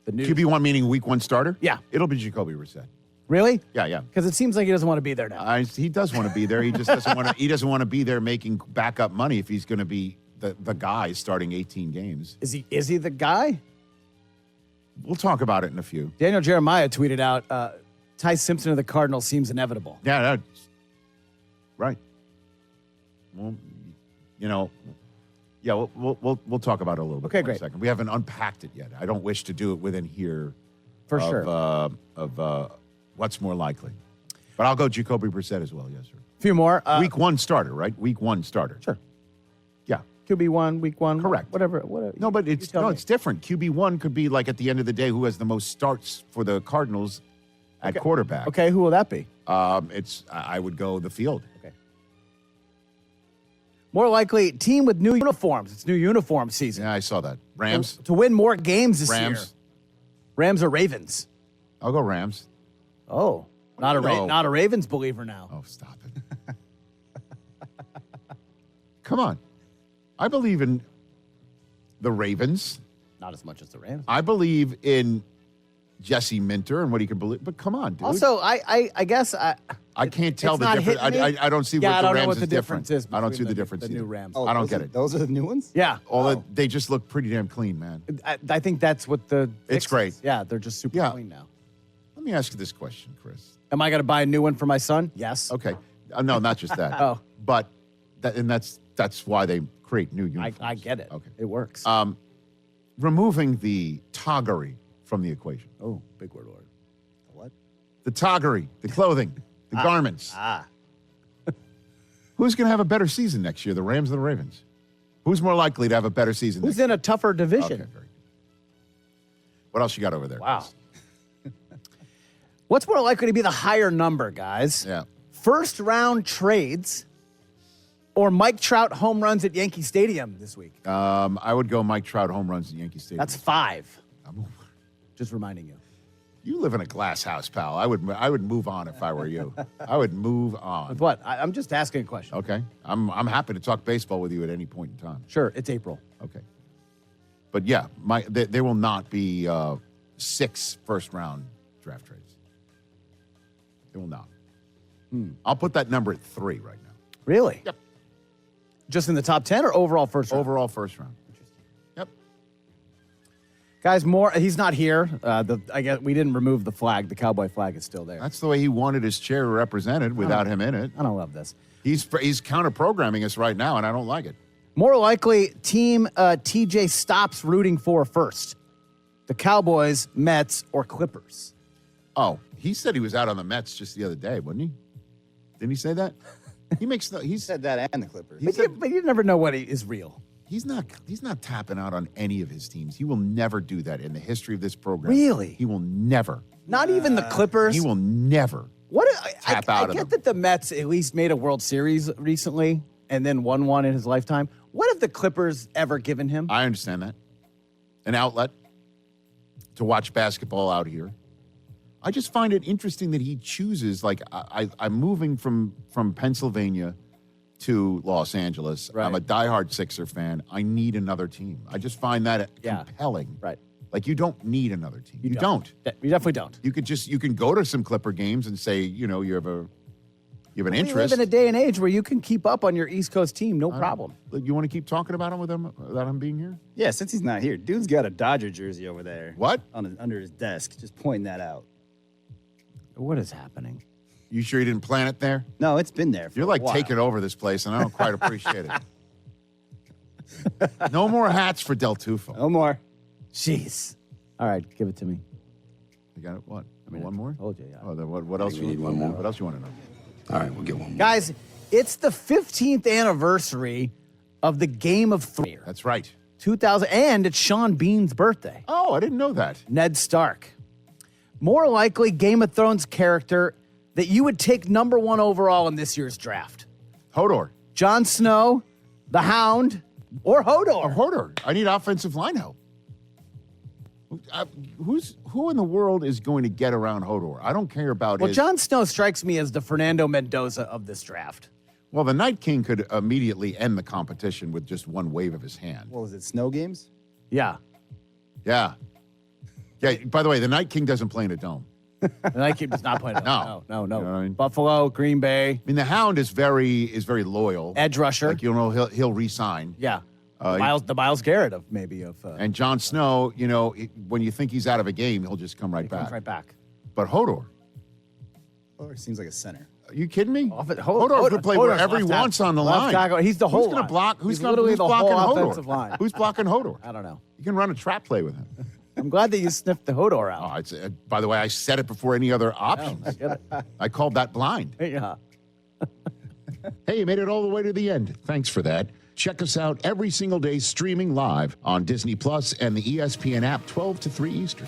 U: The news.
R: QB1 meaning week 1 starter?
U: Yeah.
R: It'll be Jacoby Brissett.
U: Really?
R: Yeah.
U: Because it seems like he doesn't want to be there now.
R: He does want to be there. He just doesn't want to. He doesn't want to be there making backup money if he's going to be the guy starting 18 games.
U: Is he the guy?
R: We'll talk about it in a few.
U: Daniel Jeremiah tweeted out, Ty Simpson of the Cardinals seems inevitable.
R: Yeah, that's right. Well, we'll talk about it a little bit.
U: Okay,
R: more
U: great.
R: In a second. We haven't unpacked it yet. I don't wish to do it within here.
U: For
R: of,
U: sure.
R: Of what's more likely, but I'll go Jacoby Brissett as well. Yes, sir.
U: A few more.
R: Week 1 starter, right? Week 1 starter.
U: Sure.
R: Yeah.
U: QB1, week 1.
R: Correct.
U: Whatever.
R: No, but it's different. QB1 could be like at the end of the day who has the most starts for the Cardinals at quarterback.
U: Okay, who will that be?
R: I would go the field.
U: Okay. More likely, team with new uniforms. It's new uniform season.
R: Yeah, I saw that. Rams.
U: To win more games this year.
R: Rams.
U: Rams or Ravens?
R: I'll go Rams.
U: Oh, not a Ravens believer now.
R: Oh, stop it. Come on. I believe in the Ravens.
U: Not as much as the Rams.
R: I believe in Jesse Minter and what he can believe. But come on, dude.
U: Also, I guess
R: I can't tell the difference. I don't see
U: Yeah, I
R: what
U: don't
R: the
U: know
R: Rams
U: what the
R: is
U: difference
R: different.
U: is
R: I don't see
U: between
R: the difference.
U: the new
R: either.
U: Rams.
R: I don't get it.
N: Those are the new ones?
U: Yeah.
R: They just look pretty damn clean, man.
U: I think that's what the
R: It's
U: fix
R: great.
U: is. Yeah, they're just super clean now.
R: Let me ask you this question, Chris.
U: Am I going to buy a new one for my son? Yes.
R: Okay. No, not just that.
U: Oh.
R: But that's why they create new uniforms.
U: I get it.
R: Okay.
U: It works.
R: Removing the toggery from the equation.
U: Oh, big word.
N: What?
R: The toggery, the clothing, the garments. Who's going to have a better season next year, the Rams or the Ravens? Who's more likely to have a better season
U: Who's
R: next
U: in a tougher division?
R: Okay, very good. What else you got over there?
U: Wow. What's more likely to be the higher number, guys?
R: Yeah.
U: First round trades or Mike Trout home runs at Yankee Stadium this week?
R: I would go Mike Trout home runs at Yankee Stadium.
U: That's 5. Just reminding you.
R: You live in a glass house, pal. I would move on if I were you. I would move on.
U: With what? I'm just asking a question.
R: Okay. I'm happy to talk baseball with you at any point in time.
U: Sure, it's April.
R: Okay. But yeah, there will not be 6 first-round draft trades. There will not. I'll put that number at 3 right now.
U: Really?
R: Yep.
U: Just in the top 10 or overall first round?
R: Overall first round. Yep.
U: Guys, he's not here. I guess we didn't remove the flag. The Cowboy flag is still there.
R: That's the way he wanted his chair represented without him in it.
U: I don't love this.
R: He's counter-programming us right now, and I don't like it.
U: More likely, team TJ stops rooting for first. The Cowboys, Mets, or Clippers.
R: Oh, he said he was out on the Mets just the other day, wasn't he? Didn't he say that? He
N: said that and the Clippers.
U: But you never know what is real.
R: He's not tapping out on any of his teams. He will never do that in the history of this program.
U: Really?
R: He will never.
U: Not even the Clippers?
R: He will never tap out
U: I
R: of
U: get
R: them.
U: that the Mets at least made a World Series recently and then won one in his lifetime. What have the Clippers ever given him?
R: I understand that. An outlet to watch basketball out here. I just find it interesting that he chooses, like, I'm moving from Pennsylvania to Los Angeles.
U: Right.
R: I'm a diehard Sixer fan. I need another team. I just find that compelling.
U: Right.
R: Like, you don't need another team. You don't.
U: You definitely don't.
R: You can go to some Clipper games and say, you have an
U: We live
R: interest.
U: in a day and age where you can keep up on your East Coast team, no problem.
R: You want to keep talking about him without him being here?
N: Yeah, since he's not here. Dude's got a Dodger jersey over there.
R: What?
N: Under his desk. Just pointing that out.
U: What is happening?
R: You sure you didn't plant it there?
C: No, it's been there.
R: You're like taking over this place, and I don't quite appreciate it. No more hats for Del Tufo.
C: No more.
U: Jeez. All right, give it to me.
R: You got it? What? One more?
U: Told you, yeah.
R: Oh, then what else?
C: we need one more.
R: What else you want to know?
C: All right, we'll get one more.
U: Guys, it's the 15th anniversary of the Game of Thrones.
R: That's right.
U: 2000, and it's Sean Bean's birthday.
R: Oh, I didn't know that.
U: Ned Stark. More likely Game of Thrones character that you would take number 1 overall in this year's draft.
R: Hodor.
U: Jon Snow, the Hound, or Hodor.
R: Hodor. I need offensive line help. Who in the world is going to get around Hodor? I don't care about
U: Well,
R: his...
U: Jon Snow strikes me as the Fernando Mendoza of this draft.
R: Well, the Night King could immediately end the competition with just one wave of his hand.
C: Well, is it snow games?
U: Yeah.
R: Yeah. Yeah, by the way, the Night King doesn't play in a dome.
U: The Night King does not play. No.
R: You know what I mean?
U: Buffalo, Green Bay.
R: I mean, the Hound is very loyal.
U: Edge rusher.
R: Like, he'll resign.
U: Yeah. The Miles Garrett of maybe of.
R: And Jon Snow, when you think he's out of a game, he'll just come right back.
U: Comes right back.
R: But Hodor.
C: Hodor seems like a center.
R: Are you kidding me?
U: Hodor
R: could play wherever he wants on the line.
U: Tackle. He's the whole
R: Who's going to block?
U: He's literally the
R: blocking
U: whole
R: Hodor?
U: offensive line.
R: Who's blocking Hodor?
U: I don't know.
R: You can run a trap play with him.
U: I'm glad that you sniffed the Hodor out.
R: Oh, by the way, I said it before any other options.
U: I get it.
R: I called that blind.
U: Yeah.
A: Hey, you made it all the way to the end. Thanks for that. Check us out every single day streaming live on Disney Plus and the ESPN app 12 to 3 Eastern.